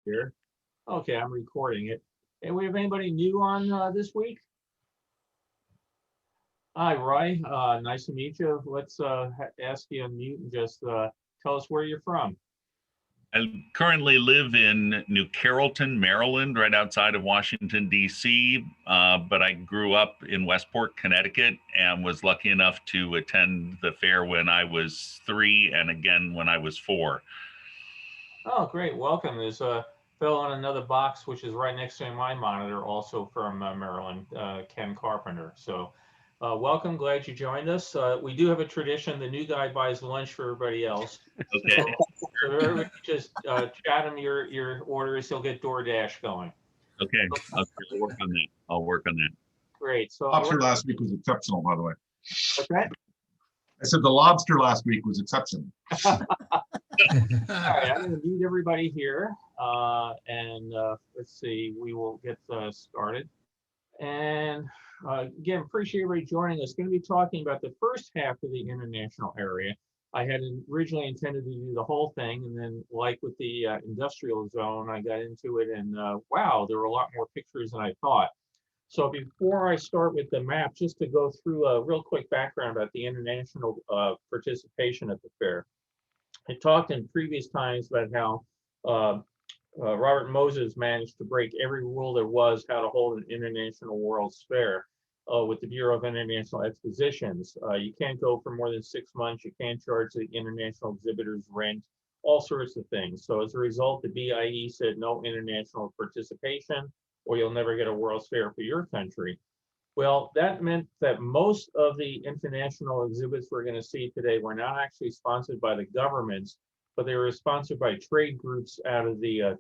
Here. Okay, I'm recording it. And we have anybody new on this week? Hi, Roy. Nice to meet you. Let's ask you to unmute and just tell us where you're from. I currently live in New Carrollton, Maryland, right outside of Washington, D.C., but I grew up in Westport, Connecticut, and was lucky enough to attend the fair when I was 3 and again when I was 4. Oh, great. Welcome. There's a fellow in another box, which is right next to my monitor, also from Maryland, Ken Carpenter. So welcome. Glad you joined us. We do have a tradition. The new guy buys lunch for everybody else. Okay. So everybody just chat him your orders. He'll get DoorDash going. Okay. I'll work on that. I'll work on that. Great. So Lobster last week was exceptional, by the way. what's that? I said the lobster last week was exceptional. All right, I'm going to mute everybody here, and let's see, we will get started. And again, appreciate everybody joining us. Going to be talking about the first half of the international area. I had originally intended to do the whole thing, and then like with the industrial zone, I got into it, and wow, there were a lot more pictures than I thought. So before I start with the map, just to go through a real quick background about the international participation at the fair. I talked in previous times about how Robert Moses managed to break every rule there was how to hold an international World's Fair with the Bureau of International Expositions. You can't go for more than 6 months. You can't charge the international exhibitors rent, all sorts of things. So as a result, the BIE said no international participation, or you'll never get a World's Fair for your country. Well, that meant that most of the international exhibits we're going to see today were not actually sponsored by the governments, but they were sponsored by trade groups out of the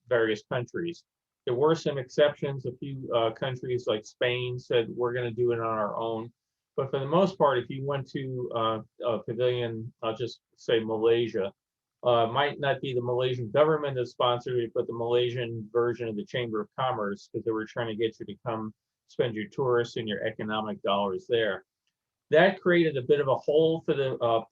various countries. There were some exceptions. A few countries like Spain said, we're going to do it on our own. But for the most part, if you went to a pavilion, I'll just say Malaysia, might not be the Malaysian government that sponsored it, but the Malaysian version of the Chamber of Commerce, because they were trying to get you to come spend your tourists and your economic dollars there. That created a bit of a hole for the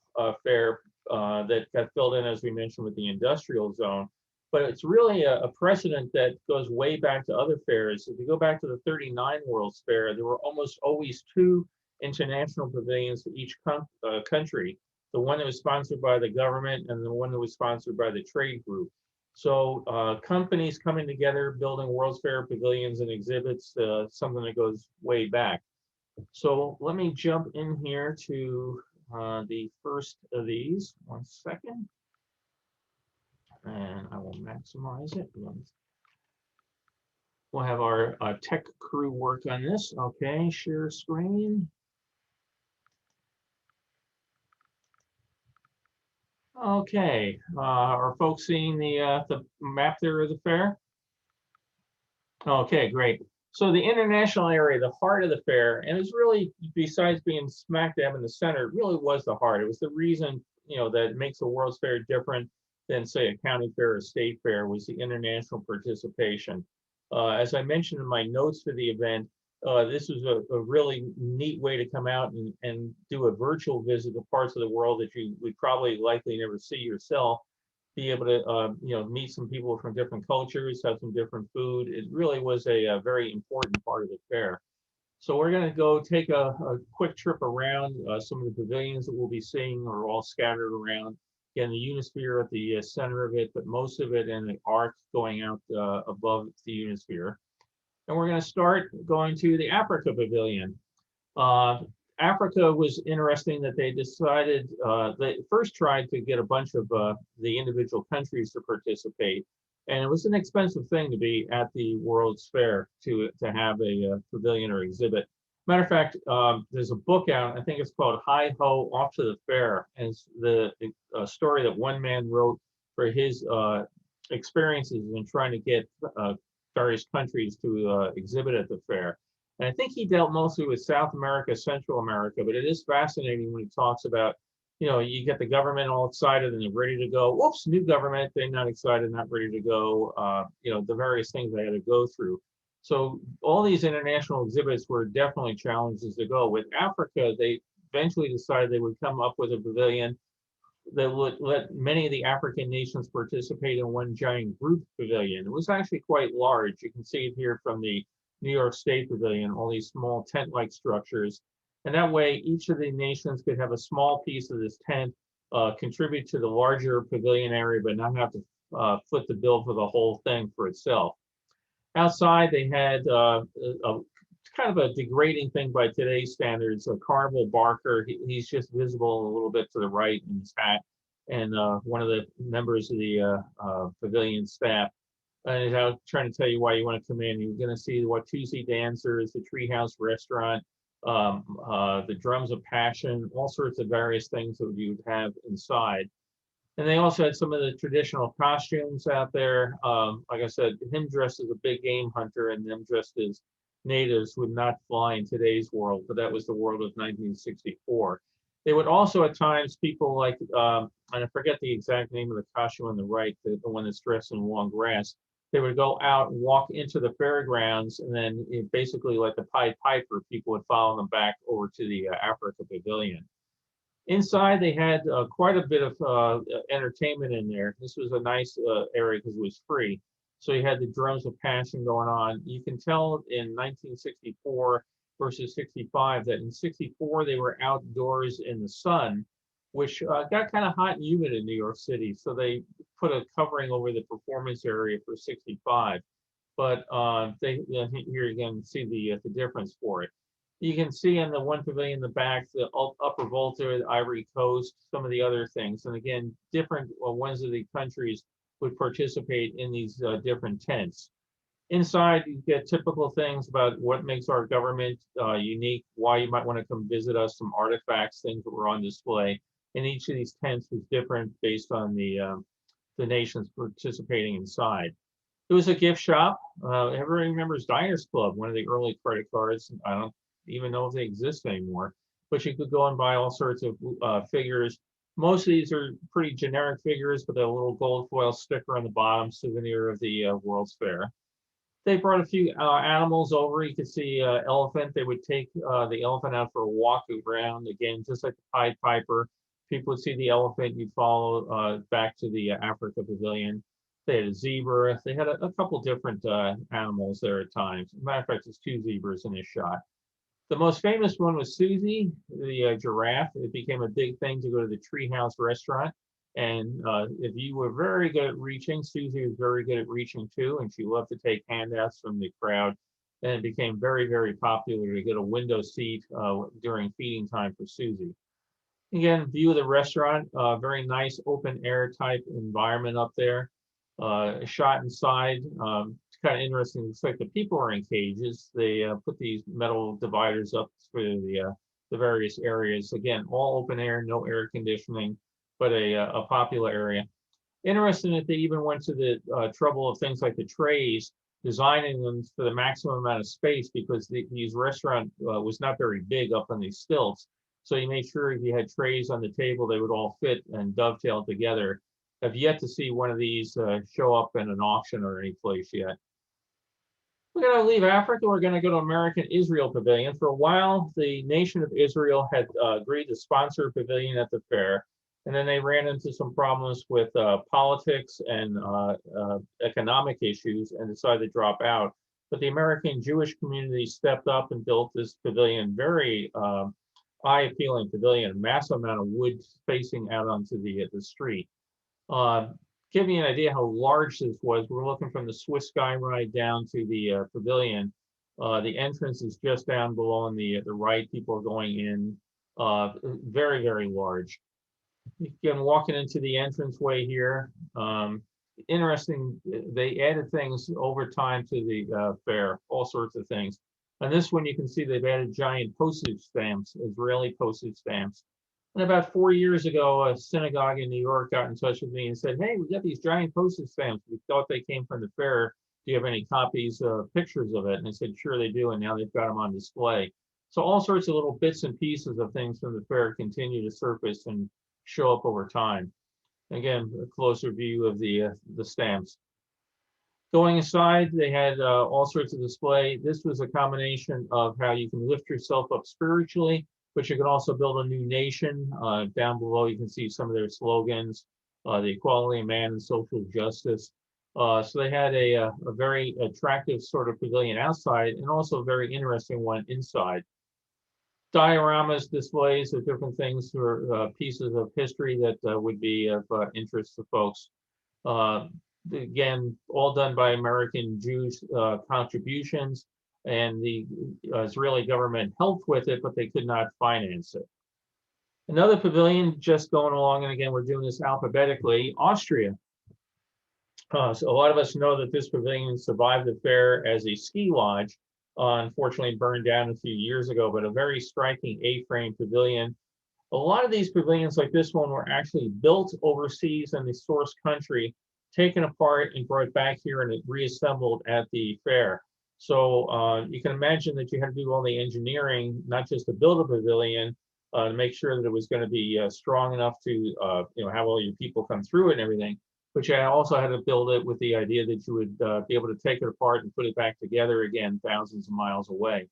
fair that got filled in, as we mentioned, with the industrial zone. But it's really a precedent that goes way back to other fairs. If you go back to the 39 World's Fair, there were almost always 2 international pavilions for each country. The one that was sponsored by the government and the one that was sponsored by the trade group. So companies coming together, building World's Fair pavilions and exhibits, something that goes way back. So let me jump in here to the first of these. 1 second. And I will maximize it. We'll have our tech crew work on this. Okay, share screen. Okay, are folks seeing the map there of the fair? Okay, great. So the international area, the heart of the fair, and it's really, besides being smack dab in the center, it really was the heart. It was the reason, that makes the World's Fair different than, say, a county fair or state fair, was the international participation. As I mentioned in my notes for the event, this was a really neat way to come out and do a virtual visit to parts of the world that you would probably likely never see yourself, be able to meet some people from different cultures, have some different food. It really was a very important part of the fair. So we're going to go take a quick trip around. Some of the pavilions that we'll be seeing are all scattered around. Again, the Unisphere at the center of it, but most of it in the arc going out above the Unisphere. And we're going to start going to the Africa Pavilion. Africa was interesting that they decided, they first tried to get a bunch of the individual countries to participate. And it was an expensive thing to be at the World's Fair to have a pavilion or exhibit. Matter of fact, there's a book out, I think it's called Hi Ho, Off to the Fair. And it's the story that one man wrote for his experiences in trying to get various countries to exhibit at the fair. And I think he dealt mostly with South America, Central America, but it is fascinating when he talks about, you get the government all excited and they're ready to go. Whoops, new government, they're not excited, not ready to go. The various things they had to go through. So all these international exhibits were definitely challenges to go. With Africa, they eventually decided they would come up with a pavilion that would let many of the African nations participate in one giant group pavilion. It was actually quite large. You can see it here from the New York State Pavilion, all these small tent-like structures. And that way, each of the nations could have a small piece of this tent, contribute to the larger pavilion area, but not have to foot the bill for the whole thing for itself. Outside, they had a kind of a degrading thing by today's standards. A carnival barker, he's just visible a little bit to the right in his hat, and one of the members of the pavilion staff. And he's out trying to tell you why you want to come in. You're going to see the Watusi dancers, the Treehouse restaurant, the drums of passion, all sorts of various things that you'd have inside. And they also had some of the traditional costumes out there. Like I said, him dressed as a big game hunter and them dressed as natives would not fly in today's world, but that was the world of 1964. They would also at times, people like, and I forget the exact name of the costume on the right, the one that's dressed in long grass, they would go out and walk into the fairgrounds, and then basically like the Pied Piper, people would follow them back over to the Africa Pavilion. Inside, they had quite a bit of entertainment in there. This was a nice area because it was free. So you had the drums of passion going on. You can tell in 1964 versus 65 that in 64 they were outdoors in the sun, which got kind of hot and humid in New York City. So they put a covering over the performance area for 65. But here again, see the difference for it. You can see in the one pavilion in the back, the Upper Volta, the Ivory Coast, some of the other things. And again, different ones of the countries would participate in these different tents. Inside, you get typical things about what makes our government unique, why you might want to come visit us, some artifacts, things that were on display. And each of these tents was different based on the nations participating inside. It was a gift shop. Everybody remembers Diners Club, one of the early credit cards. I don't even know if they exist anymore, but you could go and buy all sorts of figures. Most of these are pretty generic figures with a little gold foil sticker on the bottom, souvenir of the World's Fair. They brought a few animals over. You could see elephant. They would take the elephant out for a walk around, again, just like the Pied Piper. People would see the elephant, you'd follow back to the Africa Pavilion. They had a zebra. They had a couple different animals there at times. As a matter of fact, there's 2 zebras in this shot. The most famous one was Susie, the giraffe. It became a big thing to go to the Treehouse restaurant. And if you were very good at reaching, Susie was very good at reaching too, and she loved to take handouts from the crowd. And it became very, very popular to get a window seat during feeding time for Susie. Again, view of the restaurant, very nice open air type environment up there. Shot inside, it's kind of interesting. It's like the people are in cages. They put these metal dividers up for the various areas. Again, all open air, no air conditioning, but a popular area. Interesting that they even went to the trouble of things like the trays, designing them for the maximum amount of space because these restaurant was not very big up on these stilts. So you made sure if you had trays on the table, they would all fit and dovetail together. Have yet to see one of these show up in an auction or any place yet. We're going to leave Africa. We're going to go to American Israel Pavilion. For a while, the nation of Israel had agreed to sponsor a pavilion at the fair. And then they ran into some problems with politics and economic issues and decided to drop out. But the American Jewish community stepped up and built this pavilion, very eye-appealing pavilion, a massive amount of wood facing out onto the street. Give you an idea how large this was. We're looking from the Swiss Sky Ride down to the pavilion. The entrance is just down below on the right. People are going in. Very, very large. Again, walking into the entranceway here. Interesting, they added things over time to the fair, all sorts of things. On this one, you can see they've added giant postage stamps, Israeli postage stamps. And about 4 years ago, a synagogue in New York got in touch with me and said, hey, we got these giant postage stamps. We thought they came from the fair. Do you have any copies, pictures of it? And I said, sure they do. And now they've got them on display. So all sorts of little bits and pieces of things from the fair continue to surface and show up over time. Again, a closer view of the stamps. Going inside, they had all sorts of display. This was a combination of how you can lift yourself up spiritually, but you can also build a new nation. Down below, you can see some of their slogans, the equality of man and social justice. So they had a very attractive sort of pavilion outside and also a very interesting one inside. Dioramas, displays of different things or pieces of history that would be of interest to folks. Again, all done by American Jews contributions, and the Israeli government helped with it, but they could not finance it. Another pavilion just going along, and again, we're doing this alphabetically, Austria. So a lot of us know that this pavilion survived the fair as a ski lodge, unfortunately burned down a few years ago, but a very striking A-frame pavilion. A lot of these pavilions like this one were actually built overseas in the source country, taken apart and brought back here and reassembled at the fair. So you can imagine that you had to do all the engineering, not just to build a pavilion, to make sure that it was going to be strong enough to have all your people come through it and everything. But you also had to build it with the idea that you would be able to take it apart and put it back together again, thousands of miles away.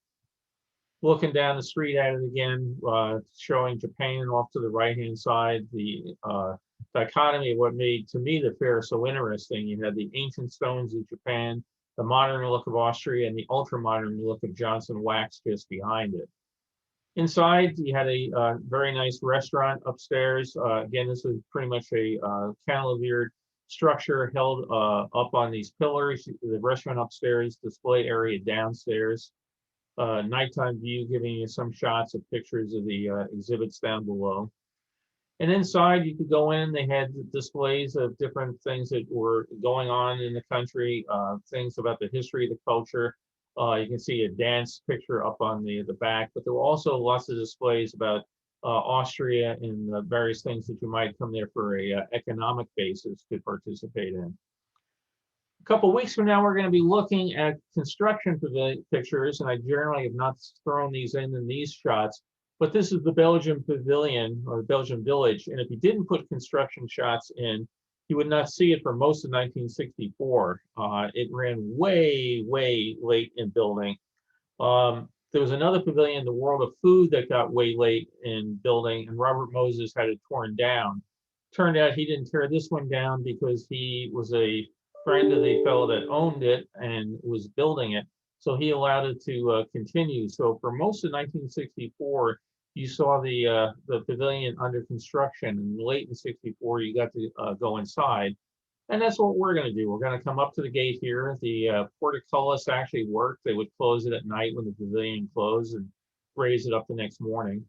Looking down the street at it again, showing Japan off to the right-hand side, the dichotomy of what made, to me, the fair so interesting. You had the ancient stones of Japan, the modern look of Austria, and the ultra-modern look of Johnson Wax just behind it. Inside, you had a very nice restaurant upstairs. Again, this was pretty much a cantilevered structure held up on these pillars. The restaurant upstairs, display area downstairs. Nighttime view giving you some shots of pictures of the exhibits down below. And inside you could go in, they had displays of different things that were going on in the country, things about the history of the culture. You can see a dance picture up on the back, but there were also lots of displays about Austria and various things that you might come there for a economic basis to participate in. A couple weeks from now, we're going to be looking at construction pictures, and I generally have not thrown these in these shots, but this is the Belgian pavilion or the Belgian village. And if you didn't put construction shots in, you would not see it for most of 1964. It ran way, way late in building. There was another pavilion, the World of Food, that got way late in building, and Robert Moses had it torn down. Turned out he didn't tear this one down because he was a friend of the fellow that owned it and was building it. So he allowed it to continue. So for most of 1964, you saw the pavilion under construction. And late in 64, you got to go inside. And that's what we're going to do. We're going to come up to the gate here. The portcullis actually worked. They would close it at night when the pavilion closed and raise it up the next morning.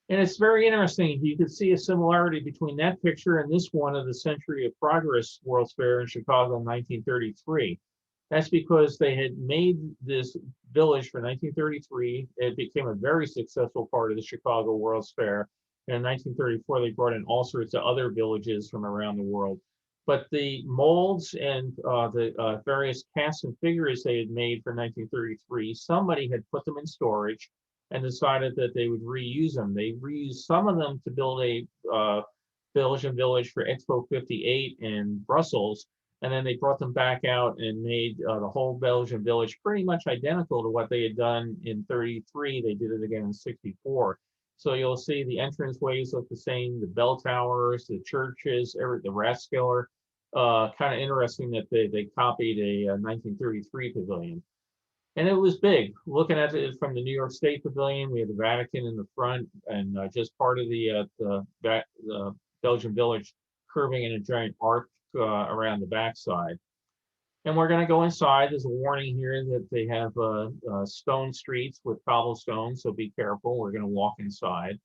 And it's very interesting. You can see a similarity between that picture and this one of the Century of Progress World's Fair in Chicago in 1933. That's because they had made this village for 1933. It became a very successful part of the Chicago World's Fair. And in 1934, they brought in all sorts of other villages from around the world. But the molds and the various casts and figures they had made for 1933, somebody had put them in storage and decided that they would reuse them. They reused some of them to build a Belgian village for Expo 58 in Brussels, and then they brought them back out and made the whole Belgian village pretty much identical to what they had done in 33. They did it again in 64. So you'll see the entranceways look the same, the bell towers, the churches, the Rathskeller. Kind of interesting that they copied a 1933 pavilion. And it was big. Looking at it from the New York State Pavilion, we had the Vatican in the front and just part of the Belgian village curving in a giant arc around the backside. And we're going to go inside. There's a warning here that they have stone streets with cobblestones, so be careful. We're going to walk inside.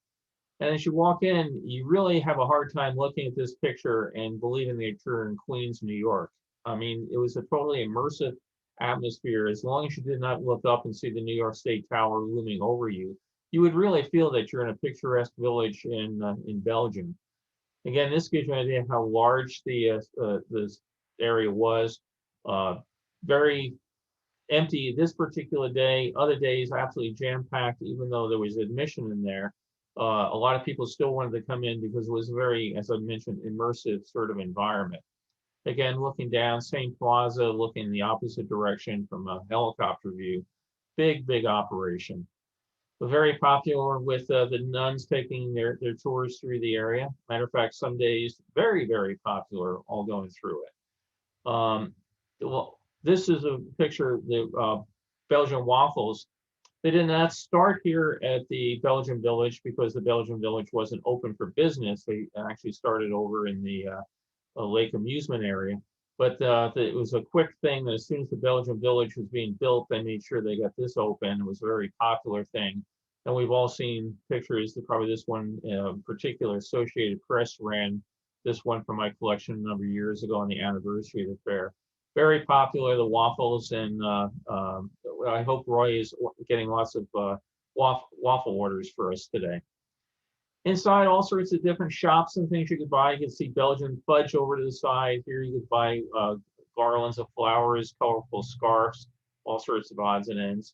And as you walk in, you really have a hard time looking at this picture and believing that you're in Queens, New York. I mean, it was a totally immersive atmosphere. As long as you did not look up and see the New York State Tower looming over you, you would really feel that you're in a picturesque village in Belgium. Again, this gives you an idea of how large this area was. Very empty this particular day. Other days, absolutely jam-packed, even though there was admission in there. A lot of people still wanted to come in because it was a very, as I mentioned, immersive sort of environment. Again, looking down, same plaza, looking in the opposite direction from a helicopter view. Big, big operation. Very popular with the nuns taking their tours through the area. Matter of fact, some days very, very popular, all going through it. Well, this is a picture of the Belgian waffles. They did not start here at the Belgian Village because the Belgian Village wasn't open for business. They actually started over in the lake amusement area. But it was a quick thing that as soon as the Belgian Village was being built, they made sure they got this open. It was a very popular thing. And we've all seen pictures, probably this one in particular, Associated Press ran this one from my collection a number of years ago on the anniversary of the fair. Very popular, the waffles, and I hope Roy is getting lots of waffle orders for us today. Inside, all sorts of different shops and things you could buy. You can see Belgian fudge over to the side. Here you could buy garlands of flowers, colorful scarves, all sorts of odds and ends.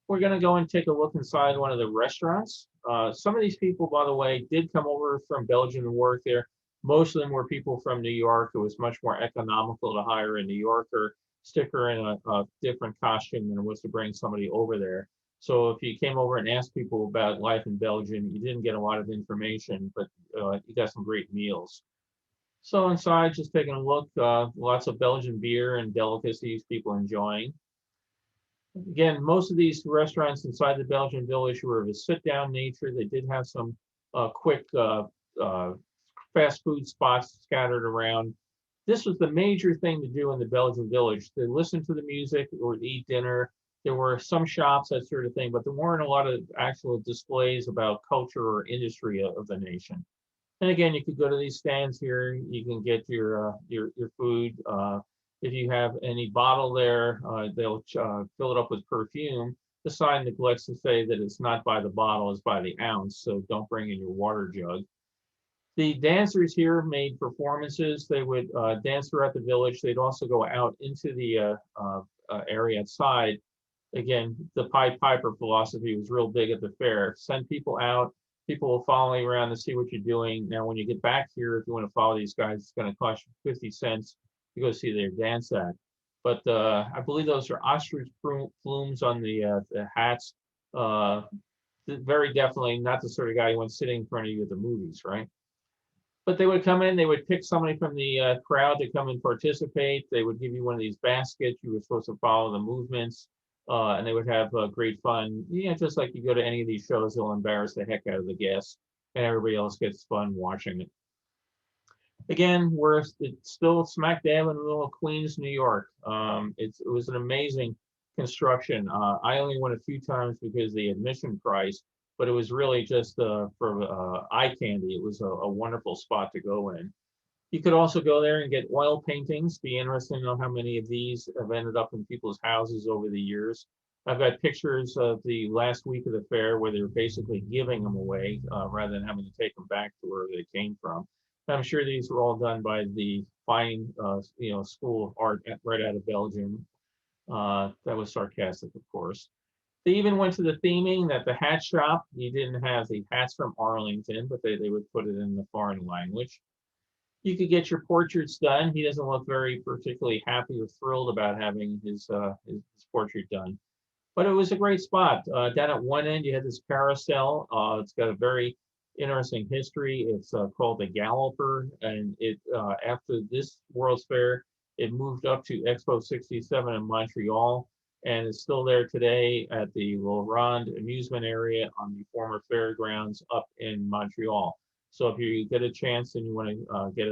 We're going to go and take a look inside one of the restaurants. Some of these people, by the way, did come over from Belgium and work there. Most of them were people from New York. It was much more economical to hire a New Yorker sticker in a different costume than it was to bring somebody over there. So if you came over and asked people about life in Belgium, you didn't get a lot of information, but you got some great meals. So inside, just taking a look, lots of Belgian beer and delicacies people enjoying. Again, most of these restaurants inside the Belgian Village were of a sit-down nature. They did have some quick fast food spots scattered around. This was the major thing to do in the Belgian Village, to listen to the music or to eat dinner. There were some shops, that sort of thing, but there weren't a lot of actual displays about culture or industry of the nation. And again, you could go to these stands here. You can get your food. If you have any bottle there, they'll fill it up with perfume. The sign neglects to say that it's not by the bottle, it's by the ounce. So don't bring in your water jug. The dancers here made performances. They would dance throughout the village. They'd also go out into the area outside. Again, the Pied Piper philosophy was real big at the fair. Send people out. People will follow you around to see what you're doing. Now, when you get back here, if you want to follow these guys, it's going to cost you 50 cents to go see their dance act. But I believe those are ostrich plumes on the hats. Very definitely not the sort of guy you want sitting in front of you at the movies, right? But they would come in, they would pick somebody from the crowd to come and participate. They would give you one of these baskets. You were supposed to follow the movements. And they would have great fun. Yeah, just like you go to any of these shows, they'll embarrass the heck out of the guests, and everybody else gets fun watching it. Again, we're still smack dab in the middle of Queens, New York. It was an amazing construction. I only went a few times because of the admission price, but it was really just for eye candy. It was a wonderful spot to go in. You could also go there and get oil paintings. Be interested to know how many of these have ended up in people's houses over the years. I've got pictures of the last week of the fair where they're basically giving them away rather than having to take them back to where they came from. And I'm sure these were all done by the fine, School of Art right out of Belgium. That was sarcastic, of course. They even went to the theming that the hat shop, you didn't have the hats from Arlington, but they would put it in the foreign language. You could get your portraits done. He doesn't look very particularly happy or thrilled about having his portrait done. But it was a great spot. Down at one end, you had this carousel. It's got a very interesting history. It's called the Galloper. And it after this World's Fair, it moved up to Expo 67 in Montreal. And it's still there today at the Laurent amusement area on the former fairgrounds up in Montreal. So if you get a chance and you want to get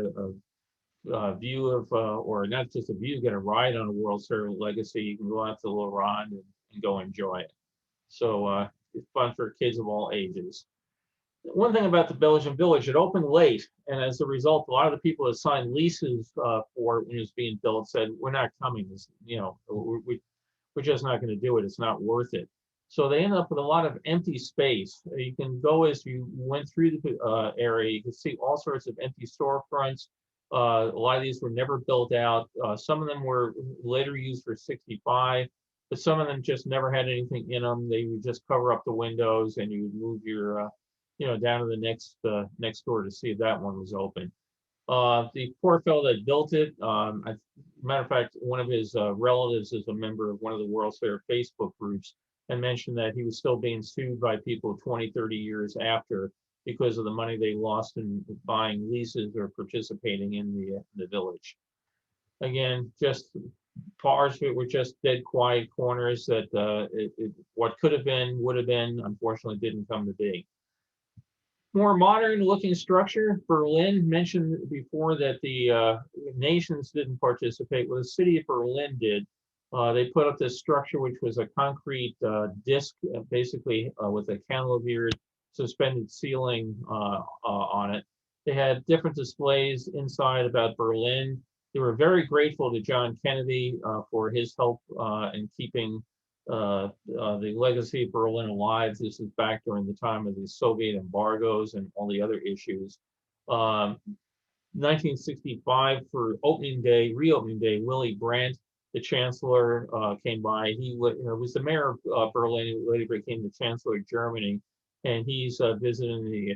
a view of, or not just a view, get a ride on a World's Fair Legacy, you can go out to Laurent and go enjoy it. So it's fun for kids of all ages. One thing about the Belgian Village, it opened late, and as a result, a lot of the people that signed leases for it when it was being built said, "We're not coming. We're just not going to do it. It's not worth it." So they ended up with a lot of empty space. You can go as you went through the area, you can see all sorts of empty storefronts. A lot of these were never built out. Some of them were later used for 65, but some of them just never had anything in them. They would just cover up the windows and you would move your, down to the next door to see if that one was open. The poor fellow that built it, matter of fact, one of his relatives is a member of one of the World's Fair Facebook groups, and mentioned that he was still being sued by people 20, 30 years after because of the money they lost in buying leases or participating in the village. Again, just parts of it were just dead quiet corners that what could have been, would have been, unfortunately didn't come to be. More modern looking structure, Berlin, mentioned before that the nations didn't participate. Well, the city of Berlin did. They put up this structure, which was a concrete disc, basically with a cantilevered suspended ceiling on it. They had different displays inside about Berlin. They were very grateful to John Kennedy for his help in keeping the legacy of Berlin alive. This is back during the time of the Soviet embargoes and all the other issues. 1965 for opening day, reopening day, Willy Brandt, the chancellor, came by. He was the mayor of Berlin, who later became the chancellor of Germany, and he's visiting the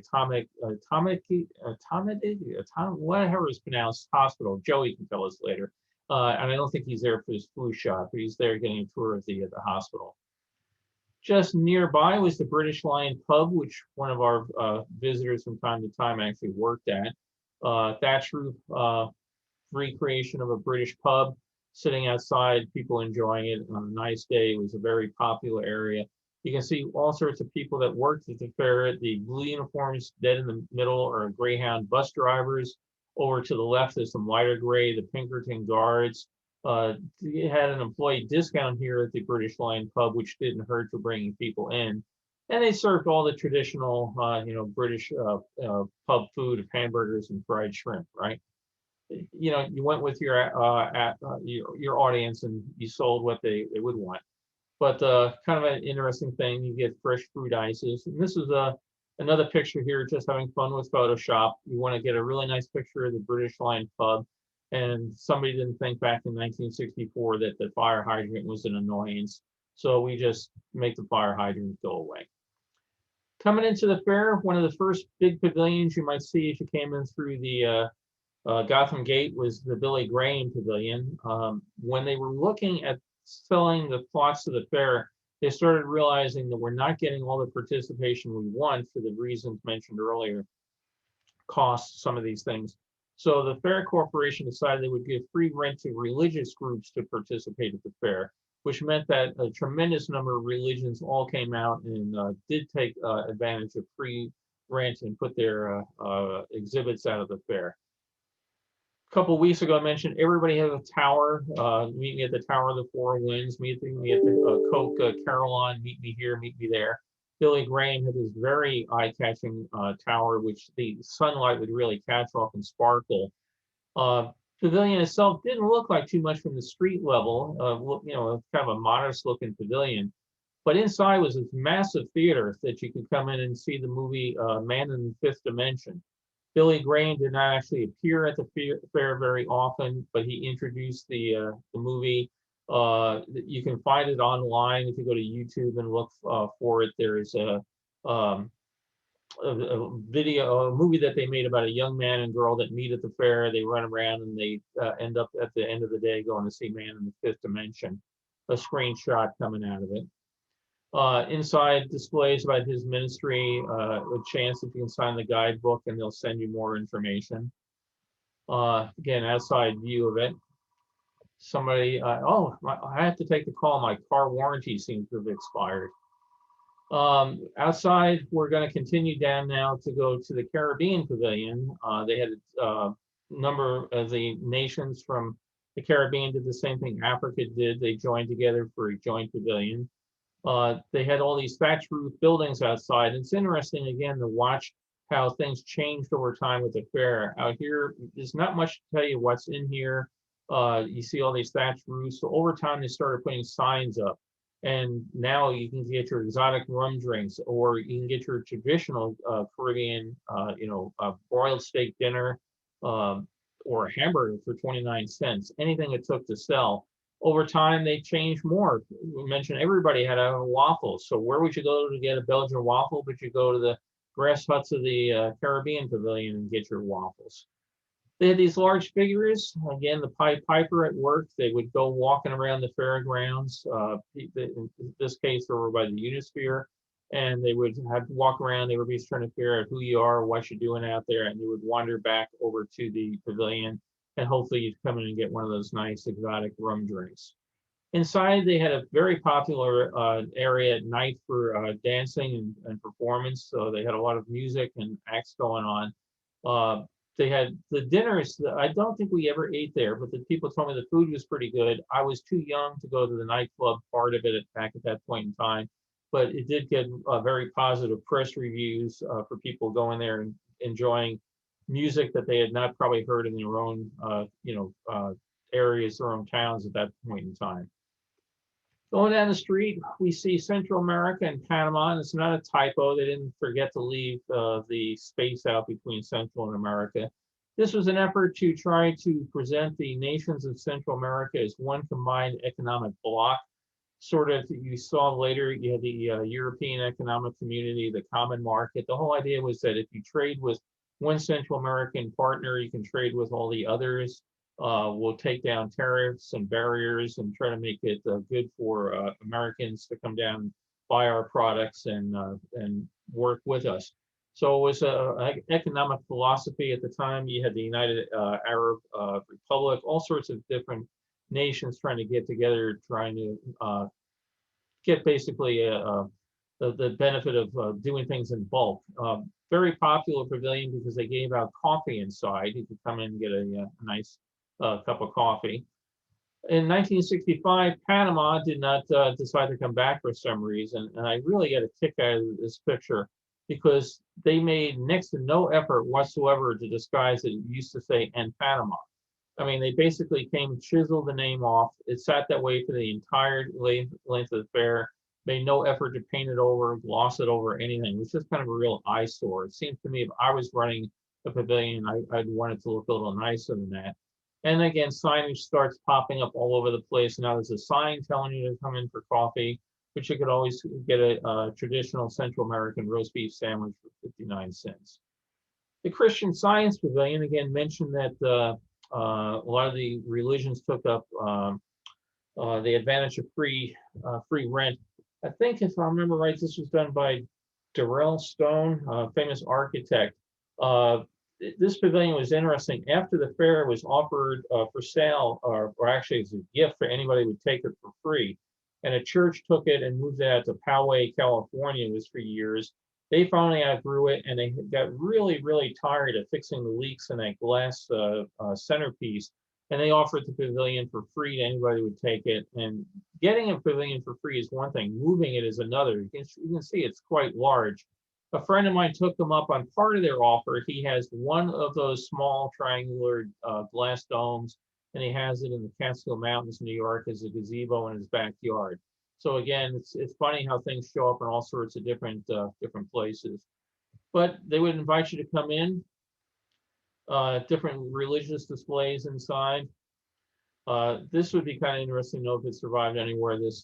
whatever is pronounced hospital. Joey can tell us later. And I don't think he's there for his flu shot, but he's there getting a tour of the hospital. Just nearby was the British Lion Pub, which one of our visitors from time to time actually worked at. Thatch roof recreation of a British pub, sitting outside, people enjoying it on a nice day. It was a very popular area. You can see all sorts of people that worked at the fair. The blue uniforms dead in the middle are Greyhound bus drivers. Over to the left is some lighter gray, the Pinkerton guards. They had an employee discount here at the British Lion Pub, which didn't hurt for bringing people in. And they served all the traditional, British pub food of hamburgers and fried shrimp, right? You went with your audience and you sold what they would want. But kind of an interesting thing, you get fresh fruit ices. And this is another picture here, just having fun with Photoshop. You want to get a really nice picture of the British Lion Pub. And somebody didn't think back in 1964 that the fire hydrant was an annoyance. So we just make the fire hydrant go away. Coming into the fair, one of the first big pavilions you might see as you came in through the Gotham Gate was the Billy Graham Pavilion. When they were looking at selling the plots to the fair, they started realizing that we're not getting all the participation we want for the reasons mentioned earlier, costs, some of these things. So the Fair Corporation decided they would give free rent to religious groups to participate at the fair, which meant that a tremendous number of religions all came out and did take advantage of free rent and put their exhibits out of the fair. A couple of weeks ago, I mentioned everybody has a tower. Meet me at the Tower of the Four Winds. Meet me at the Coke Carillon. Meet me here. Meet me there. Billy Graham had this very eye-catching tower, which the sunlight would really catch off and sparkle. Pavilion itself didn't look like too much from the street level. Kind of a modest-looking pavilion. But inside was this massive theater that you could come in and see the movie Man in the Fifth Dimension. Billy Graham did not actually appear at the fair very often, but he introduced the movie. You can find it online if you go to YouTube and look for it. There's a movie that they made about a young man and girl that meet at the fair. They run around and they end up at the end of the day going to see Man in the Fifth Dimension. A screenshot coming out of it. Inside displays about his ministry, a chance if you can sign the guidebook and they'll send you more information. Again, outside view of it. Somebody, I have to take the call. My car warranty seems to have expired. Outside, we're going to continue down now to go to the Caribbean Pavilion. They had a number of the nations from the Caribbean did the same thing Africa did. They joined together for a joint pavilion. They had all these thatch roof buildings outside. It's interesting, again, to watch how things changed over time with the fair. Out here, there's not much to tell you what's in here. You see all these thatch roofs. So over time, they started putting signs up. And now you can get your exotic rum drinks, or you can get your traditional Caribbean, broiled steak dinner, or a hamburger for 29 cents, anything it took to sell. Over time, they changed more. We mentioned everybody had a waffle. So where would you go to get a Belgian waffle? But you go to the grass huts of the Caribbean Pavilion and get your waffles. They had these large figures. Again, the Pied Piper at work. They would go walking around the fairgrounds. In this case, over by the Unisphere, and they would have to walk around. They would be trying to figure out who you are, what you're doing out there, and they would wander back over to the pavilion, and hopefully you'd come in and get one of those nice exotic rum drinks. Inside, they had a very popular area at night for dancing and performance. So they had a lot of music and acts going on. They had the dinners. I don't think we ever ate there, but the people told me the food was pretty good. I was too young to go to the nightclub part of it back at that point in time, but it did get very positive press reviews for people going there and enjoying music that they had not probably heard in their own, areas, their own towns at that point in time. Going down the street, we see Central America and Panama, and it's not a typo. They didn't forget to leave the space out between Central and America. This was an effort to try to present the nations of Central America as one combined economic bloc. Sort of, you saw later, you had the European Economic Community, the Common Market. The whole idea was that if you trade with one Central American partner, you can trade with all the others. We'll take down tariffs and barriers and try to make it good for Americans to come down and buy our products and work with us. So it was an economic philosophy at the time. You had the United Arab Republic, all sorts of different nations trying to get together, trying to get basically the benefit of doing things in bulk. Very popular pavilion because they gave out coffee inside. You could come in and get a nice cup of coffee. In 1965, Panama did not decide to come back for some reason, and I really get a kick out of this picture because they made next to no effort whatsoever to disguise it. It used to say "and Panama." I mean, they basically came and chiseled the name off. It sat that way for the entire length of the fair. Made no effort to paint it over, gloss it over, anything. It was just kind of a real eyesore. It seems to me if I was running a pavilion, I'd want it to look a little nicer than that. And again, signage starts popping up all over the place. Now there's a sign telling you to come in for coffee, but you could always get a traditional Central American roast beef sandwich for 59 cents. The Christian Science Pavilion, again, mentioned that a lot of the religions took up the advantage of free rent. I think if I remember right, this was done by Darrell Stone, a famous architect. This pavilion was interesting. After the fair was offered for sale, or actually as a gift for anybody who would take it for free, and a church took it and moved it out to Poway, California. It was for years. They finally outgrew it, and they got really, really tired of fixing the leaks in that glass centerpiece. And they offered the pavilion for free to anybody who would take it. And getting a pavilion for free is one thing. Moving it is another. You can see it's quite large. A friend of mine took them up on part of their offer. He has one of those small triangular glass domes, and he has it in the Catskill Mountains, New York, as a gazebo in his backyard. So again, it's funny how things show up in all sorts of different places. But they would invite you to come in. Different religious displays inside. This would be kind of interesting to know if it survived anywhere. This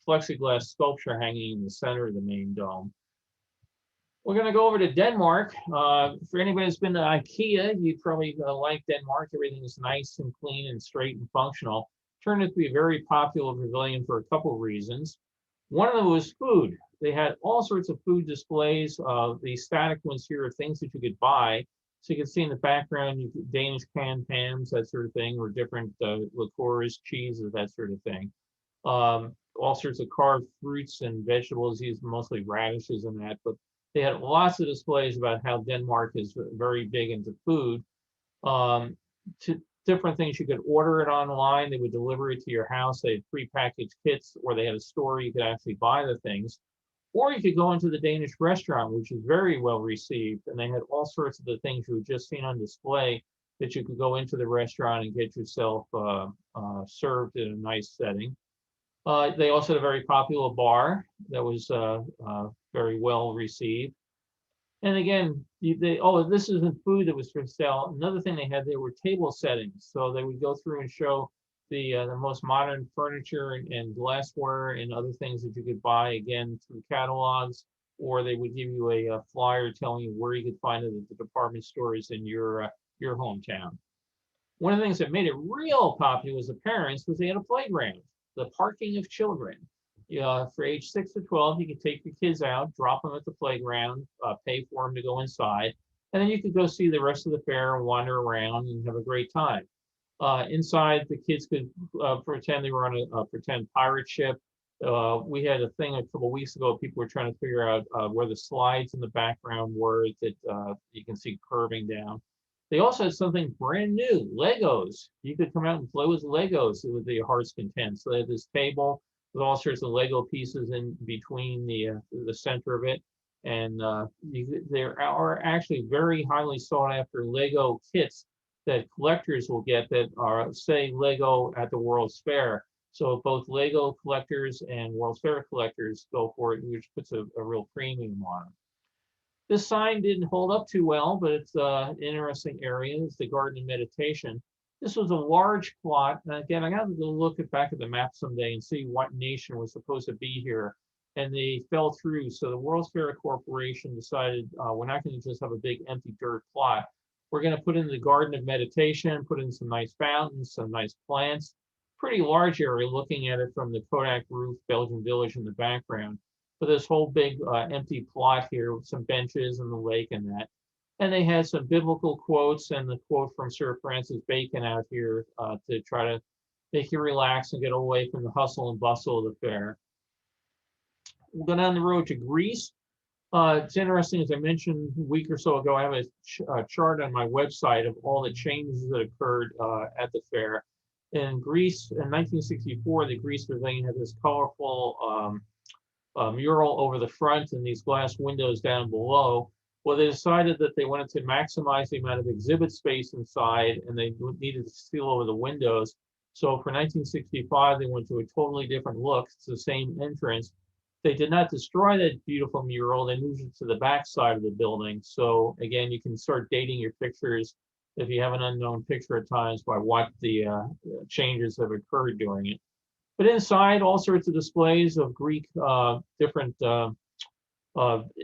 plexiglass sculpture hanging in the center of the main dome. We're going to go over to Denmark. For anybody who's been to IKEA, you'd probably like Denmark. Everything is nice and clean and straight and functional. Turned out to be a very popular pavilion for a couple of reasons. One of them was food. They had all sorts of food displays. The static ones here are things that you could buy. So you can see in the background, Danish canned hams, that sort of thing, or different liqueurs, cheeses, that sort of thing. All sorts of carved fruits and vegetables, used mostly radishes and that. But they had lots of displays about how Denmark is very big into food. To different things, you could order it online. They would deliver it to your house. They had prepackaged kits, or they had a store you could actually buy the things. Or you could go into the Danish restaurant, which is very well received. And they had all sorts of the things you had just seen on display that you could go into the restaurant and get yourself served in a nice setting. They also had a very popular bar that was very well received. And again, this isn't food that was for sale. Another thing they had, there were table settings. So they would go through and show the most modern furniture and glassware and other things that you could buy, again, through catalogs, or they would give you a flyer telling you where you could find it at the department stores in your your hometown. One of the things that made it real popular with the parents was they had a playground, the parking of children. For age 6 to 12, you could take your kids out, drop them at the playground, pay for them to go inside, and then you could go see the rest of the fair and wander around and have a great time. Inside, the kids could pretend they were on a pretend pirate ship. We had a thing a couple weeks ago. People were trying to figure out where the slides in the background were that you can see curving down. They also had something brand new, Legos. You could come out and play with Legos with the heart's content. So they had this table with all sorts of Lego pieces in between the center of it. And there are actually very highly sought after Lego kits that collectors will get that are, say, Lego at the World's Fair. So both Lego collectors and World's Fair collectors go for it, which puts a real premium on it. This sign didn't hold up too well, but it's an interesting area. It's the Garden of Meditation. This was a large plot. And again, I got to go look back at the map someday and see what nation was supposed to be here. And they fell through. So the World's Fair Corporation decided we're not going to just have a big empty dirt plot. We're going to put in the Garden of Meditation, put in some nice fountains, some nice plants. Pretty large area looking at it from the Kodak roof, Belgian Village in the background. But this whole big empty plot here with some benches and the lake and that. And they had some biblical quotes and the quote from Sir Francis Bacon out here to try to make you relax and get away from the hustle and bustle of the fair. We'll go down the road to Greece. It's interesting, as I mentioned a week or so ago, I have a chart on my website of all the changes that occurred at the fair. In Greece, in 1964, the Greece Pavilion had this colorful mural over the front and these glass windows down below. Well, they decided that they wanted to maximize the amount of exhibit space inside and they needed to seal over the windows. So for 1965, they went to a totally different look. It's the same entrance. They did not destroy that beautiful mural. They moved it to the back side of the building. So again, you can start dating your pictures if you have an unknown picture at times by what the changes have occurred during it. But inside, all sorts of displays of Greek different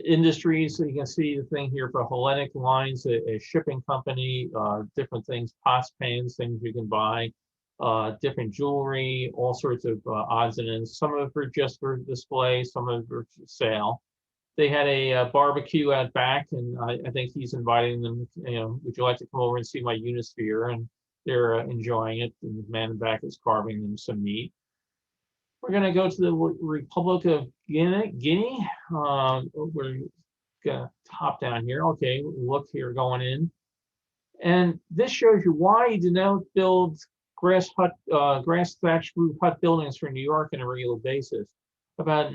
industries. So you can see the thing here for Hellenic Lines, a shipping company, different things, pots, pans, things you can buy, different jewelry, all sorts of odds and ends. Some of it for just for display, some of it for sale. They had a barbecue out back, and I think he's inviting them, would you like to come over and see my Unisphere? And they're enjoying it. And the man in back is carving them some meat. We're going to go to the Republic of Guinea. We're going to hop down here. Okay, look here going in. And this shows you why he did not build grass thatched roof hut buildings for New York on a regular basis. About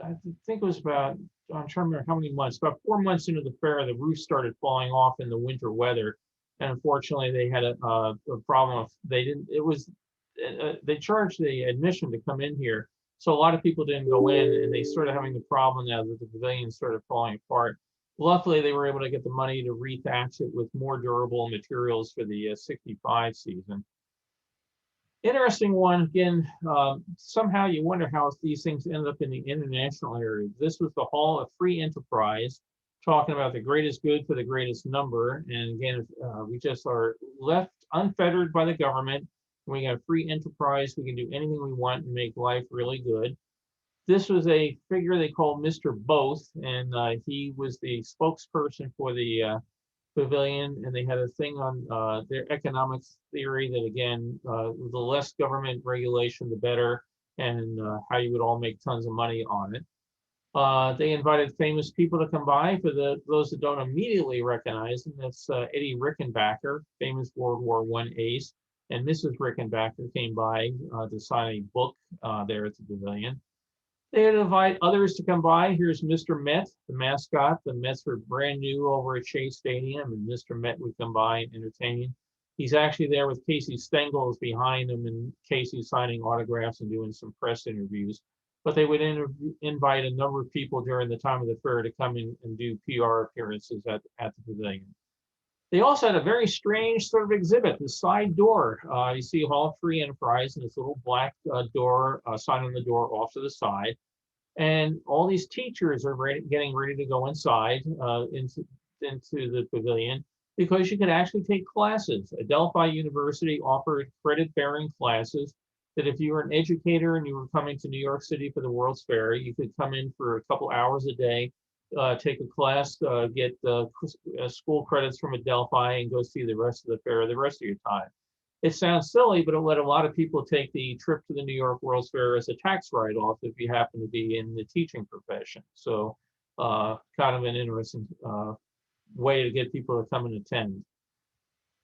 I think it was about, I'm trying to remember how many months, about 4 months into the fair, the roof started falling off in the winter weather. And unfortunately, they had a problem of, they charged the admission to come in here. So a lot of people didn't go in and they started having the problem now that the pavilion started falling apart. Luckily, they were able to get the money to rethatch it with more durable materials for the 65 season. Interesting one, again, somehow you wonder how these things end up in the international area. This was the Hall of Free Enterprise, talking about the greatest good for the greatest number. And again, we just are left unfettered by the government. We have free enterprise. We can do anything we want and make life really good. This was a figure they called Mr. Both, and he was the spokesperson for the pavilion, and they had a thing on their economics theory that, again, the less government regulation, the better, and how you would all make tons of money on it. They invited famous people to come by. For those that don't immediately recognize him, that's Eddie Rickenbacker, famous World War I ace, and Mrs. Rickenbacker came by to sign a book there at the pavilion. They had to invite others to come by. Here's Mr. Met, the mascot. The Mets were brand new over at Shea Stadium, and Mr. Met would come by and entertain. He's actually there with Casey Stengel is behind him, and Casey's signing autographs and doing some press interviews. But they would invite a number of people during the time of the fair to come in and do PR appearances at the pavilion. They also had a very strange sort of exhibit, the side door. You see Hall of Free Enterprise and this little black door, sign on the door off to the side. And all these teachers are getting ready to go inside into the pavilion. because you could actually take classes. Adelphi University offered credit-bearing classes that if you were an educator and you were coming to New York City for the World's Fair, you could come in for a couple hours a day, take a class, get school credits from Adelphi, and go see the rest of the fair the rest of your time. It sounds silly, but it let a lot of people take the trip to the New York World's Fair as a tax write-off if you happen to be in the teaching profession. So kind of an interesting way to get people to come and attend.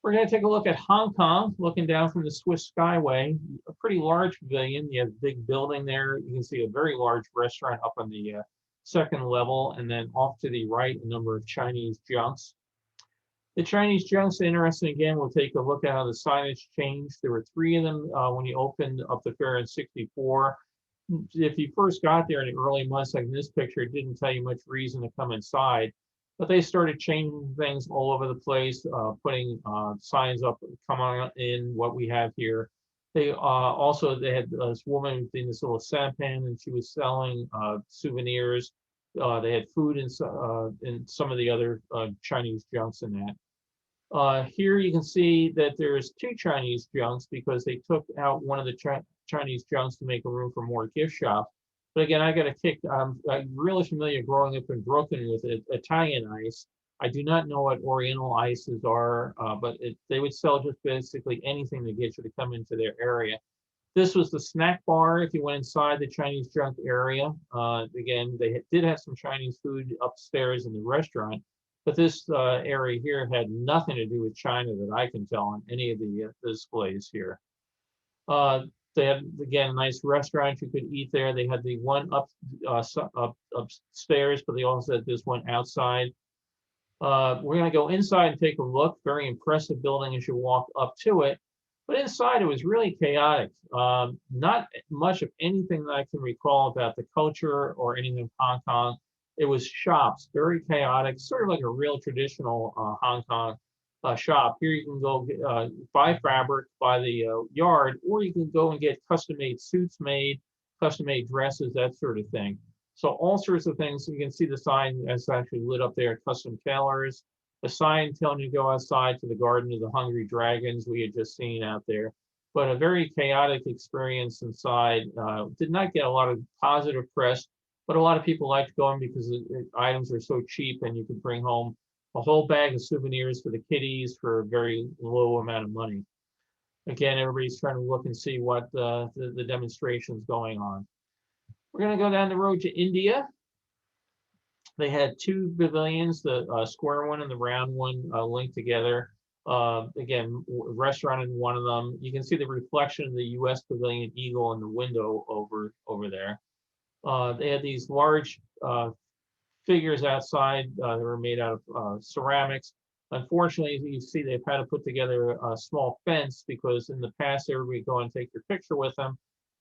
We're going to take a look at Hong Kong, looking down from the Swiss Skyway, a pretty large pavilion. You have a big building there. You can see a very large restaurant up on the second level, and then off to the right, a number of Chinese junks. The Chinese junks are interesting. Again, we'll take a look at how the signage changed. There were 3 of them when you opened up the fair in '64. If you first got there in the early months, like in this picture, it didn't tell you much reason to come inside. But they started changing things all over the place, putting signs up, come on in, what we have here. They had this woman in this little sampan, and she was selling souvenirs. They had food in some of the other Chinese junks in that. Here you can see that there's 2 Chinese junks because they took out one of the Chinese junks to make room for more gift shops. But again, I got a kick. I'm really familiar growing up in Brooklyn with Italian ice. I do not know what Oriental ices are, but they would sell just basically anything to get you to come into their area. This was the snack bar if you went inside the Chinese junk area. Again, they did have some Chinese food upstairs in the restaurant, but this area here had nothing to do with China that I can tell on any of the displays here. They had, again, a nice restaurant you could eat there. They had the one upstairs, but they also had this one outside. We're going to go inside and take a look. Very impressive building as you walk up to it. But inside, it was really chaotic. Not much of anything that I can recall about the culture or anything of Hong Kong. It was shops, very chaotic, sort of like a real traditional Hong Kong shop. Here you can go buy fabric by the yard, or you can go and get custom-made suits made, custom-made dresses, that sort of thing. So all sorts of things. You can see the sign that's actually lit up there, custom tailors. A sign telling you to go outside to the Garden of the Hungry Dragons we had just seen out there. But a very chaotic experience inside. Did not get a lot of positive press, but a lot of people liked going because the items are so cheap and you can bring home a whole bag of souvenirs for the kiddies for a very low amount of money. Again, everybody's trying to look and see what the demonstration's going on. We're going to go down the road to India. They had 2 pavilions, the square one and the round one linked together. Again, restaurant in one of them. You can see the reflection of the U.S. pavilion eagle in the window over there. They had these large figures outside that were made out of ceramics. Unfortunately, you see they've had to put together a small fence because in the past everybody would go and take your picture with them,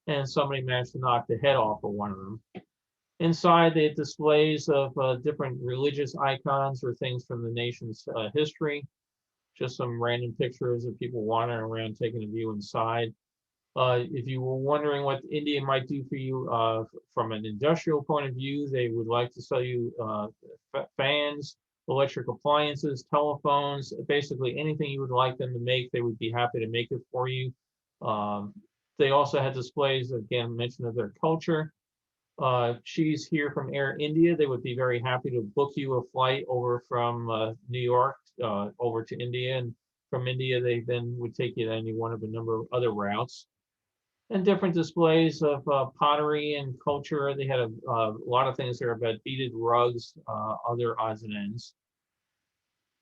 and somebody managed to knock the head off of one of them. Inside, they had displays of different religious icons or things from the nation's history. Just some random pictures of people wandering around taking a view inside. If you were wondering what India might do for you from an industrial point of view, they would like to sell you fans, electric appliances, telephones, basically anything you would like them to make, they would be happy to make it for you. They also had displays, again, mention of their culture. She's here from Air India. They would be very happy to book you a flight over from New York over to India. And from India, they then would take you to any one of a number of other routes. And different displays of pottery and culture. They had a lot of things there about beaded rugs, other odds and ends.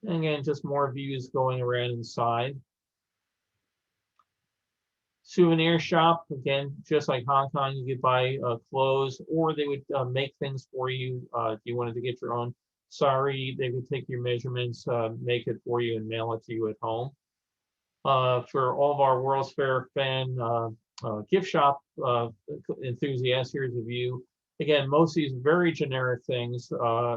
And again, just more views going around inside. Souvenir shop, again, just like Hong Kong, you could buy clothes, or they would make things for you. If you wanted to get your own sari, they would take your measurements, make it for you, and mail it to you at home. For all of our World's Fair fan gift shop enthusiasts, here's a view. Again, most of these very generic things.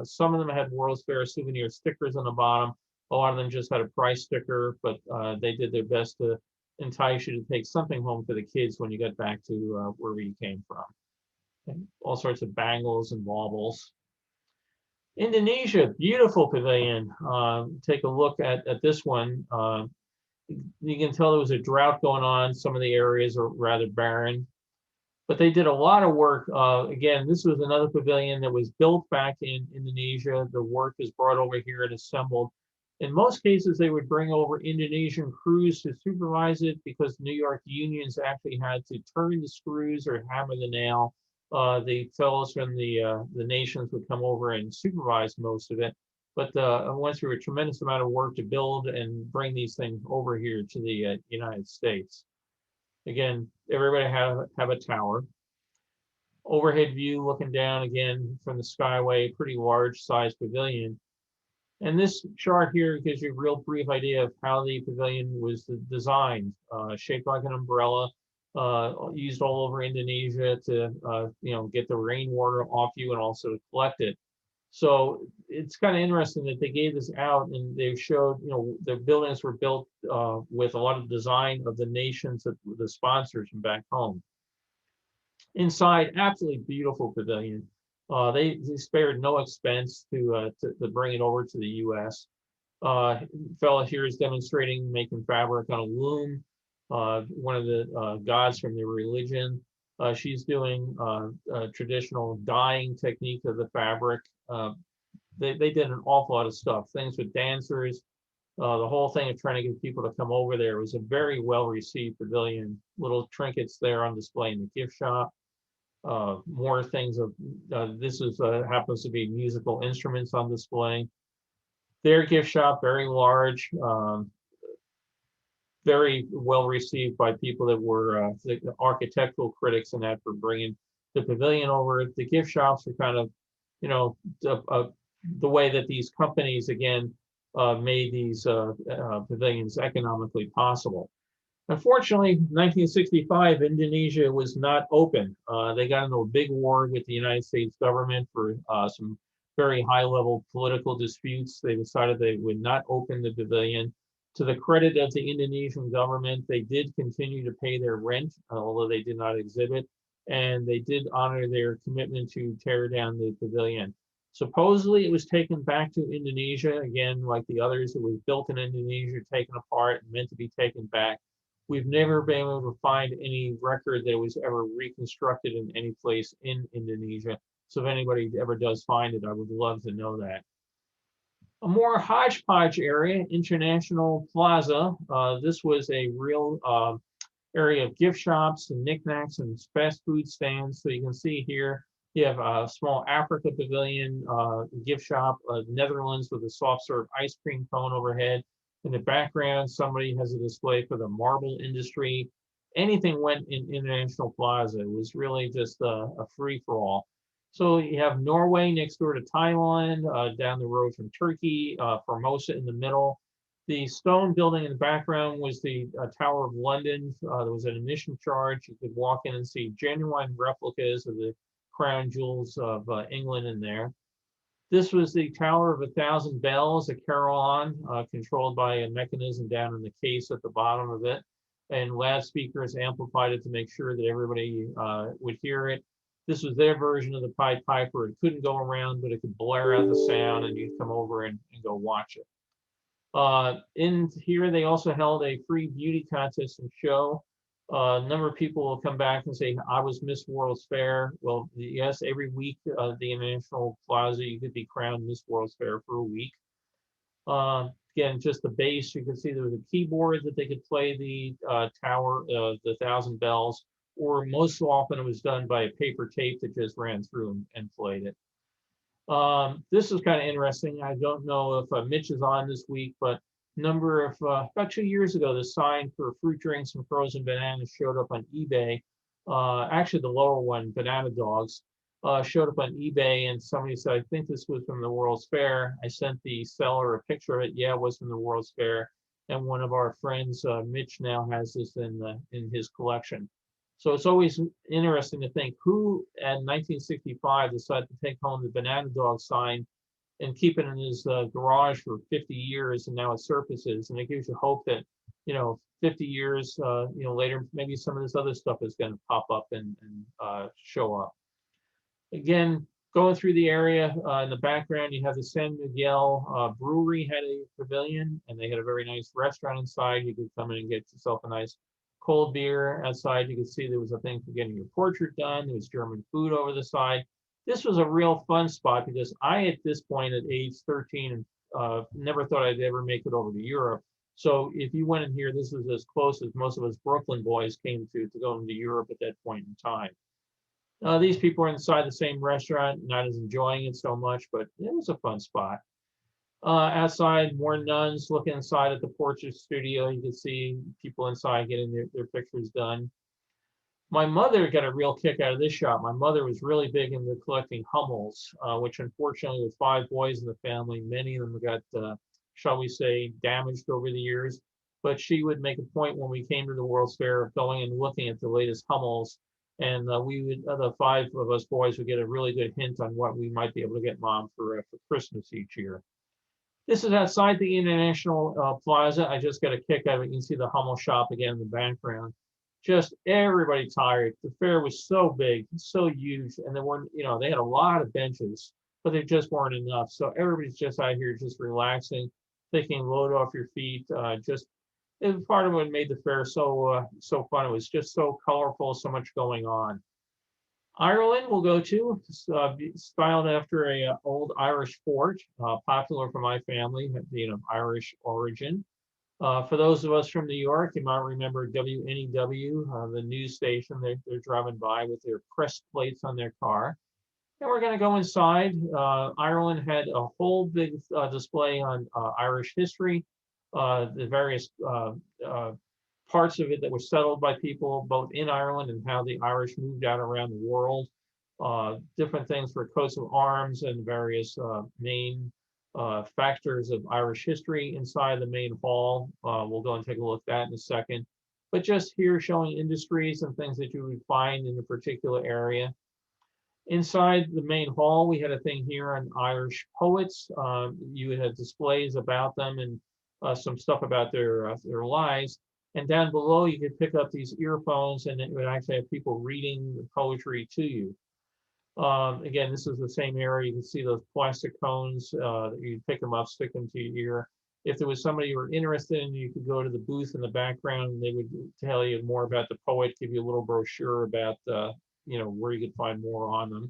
Some of them had World's Fair souvenir stickers on the bottom. A lot of them just had a price sticker, but they did their best to entice you to take something home for the kids when you get back to wherever you came from. And all sorts of bangles and baubles. Indonesia, beautiful pavilion. Take a look at this one. You can tell there was a drought going on. Some of the areas are rather barren, but they did a lot of work. Again, this was another pavilion that was built back in Indonesia. The work is brought over here and assembled. In most cases, they would bring over Indonesian crews to supervise it because New York unions actually had to turn the screws or hammer the nail. The fellows from the nations would come over and supervise most of it. But went through a tremendous amount of work to build and bring these things over here to the United States. Again, everybody have a tower. Overhead view looking down again from the skyway, pretty large size pavilion. And this chart here gives you a real brief idea of how the pavilion was designed, shaped like an umbrella, used all over Indonesia to get the rainwater off you and also to collect it. So it's kind of interesting that they gave this out and they showed, the buildings were built with a lot of design of the nations that the sponsors from back home. Inside, absolutely beautiful pavilion. They spared no expense to bring it over to the U.S. Fella here is demonstrating making fabric on a loom. One of the gods from their religion. She's doing a traditional dyeing technique of the fabric. They did an awful lot of stuff, things with dancers. The whole thing of trying to get people to come over there was a very well received pavilion. Little trinkets there on display in the gift shop. More things of this is happens to be musical instruments on display. Their gift shop, very large, very well received by people that were the architectural critics and that for bringing the pavilion over. The gift shops are kind of, the way that these companies again made these pavilions economically possible. Unfortunately, 1965, Indonesia was not open. They got into a big war with the United States government for some very high-level political disputes. They decided they would not open the pavilion. To the credit of the Indonesian government, they did continue to pay their rent, although they did not exhibit, and they did honor their commitment to tear down the pavilion. Supposedly, it was taken back to Indonesia. Again, like the others, it was built in Indonesia, taken apart, and meant to be taken back. We've never been able to find any record that it was ever reconstructed in any place in Indonesia. So if anybody ever does find it, I would love to know that. A more hodgepodge area, International Plaza. This was a real area of gift shops and knickknacks and fast food stands. So you can see here, you have a small Africa pavilion, gift shop, Netherlands with a soft serve ice cream cone overhead. In the background, somebody has a display for the marble industry. Anything went in International Plaza. It was really just a free-for-all. So you have Norway next door to Thailand, down the road from Turkey, Formosa in the middle. The stone building in the background was the Tower of London. There was an admission charge. You could walk in and see genuine replicas of the crown jewels of England in there. This was the Tower of 1,000 Bells, a carillon controlled by a mechanism down in the case at the bottom of it. And loudspeakers amplified it to make sure that everybody would hear it. This was their version of the Pied Piper. It couldn't go around, but it could blare out the sound and you'd come over and go watch it. In here, they also held a free beauty contest and show. A number of people will come back and say, I was Miss World's Fair. Well, yes, every week, the International Plaza, you could be crowned Miss World's Fair for a week. Again, just the base, you can see there was a keyboard that they could play the tower, the 1,000 bells, or most often it was done by a paper tape that just ran through and played it. This is kind of interesting. I don't know if Mitch is on this week, but about 2 years ago, the sign for fruit drinks and frozen bananas showed up on eBay. Actually, the lower one, Banana Dogs, showed up on eBay, and somebody said, I think this was from the World's Fair. I sent the seller a picture of it. Yeah, it was from the World's Fair. And one of our friends, Mitch, now has this in his collection. So it's always interesting to think who in 1965 decided to take home the Banana Dog sign and keep it in his garage for 50 years, and now it surfaces, and it gives you hope that 50 years later, maybe some of this other stuff is going to pop up and show up. Again, Going through the area in the background, you have the San Miguel Brewery had a pavilion, and they had a very nice restaurant inside. You could come in and get yourself a nice cold beer outside. You could see there was a thing for getting your portrait done. There was German food over the side. This was a real fun spot because I, at this point, at age 13, never thought I'd ever make it over to Europe. So if you went in here, this was as close as most of us Brooklyn boys came to go into Europe at that point in time. These people are inside the same restaurant, not as enjoying it so much, but it was a fun spot. Outside, more nuns looking inside at the portrait studio. You can see people inside getting their pictures done. My mother got a real kick out of this shop. My mother was really big into collecting Hummels, which unfortunately with 5 boys in the family, many of them got, shall we say, damaged over the years. But she would make a point when we came to the World's Fair of going and looking at the latest Hummels. And we would, the 5 of us boys would get a really good hint on what we might be able to get mom for Christmas each year. This is outside the International Plaza. I just got a kick out of it. You can see the Hummel shop again in the background. Just everybody tired. The fair was so big, so huge, and there weren't, they had a lot of benches, but there just weren't enough. So everybody's just out here just relaxing, taking a load off your feet. It was part of what made the fair so fun. It was just so colorful, so much going on. Ireland we'll go to, styled after a old Irish fort, popular for my family, being of Irish origin. For those of us from New York, you might remember WNEW, the news station. They're driving by with their crest plates on their car. And we're going to go inside. Ireland had a whole big display on Irish history, the various parts of it that were settled by people both in Ireland and how the Irish moved out around the world. Different things for coats of arms and various main factors of Irish history inside the main hall. We'll go and take a look at that in a second. But just here showing industries and things that you would find in a particular area. Inside the main hall, we had a thing here on Irish poets. You had displays about them and some stuff about their lives. And down below, you could pick up these earphones and it would actually have people reading the poetry to you. Again, this is the same area. You can see those plastic cones. You pick them up, stick them to your ear. If there was somebody you were interested in, you could go to the booth in the background and they would tell you more about the poet, give you a little brochure about, where you could find more on them.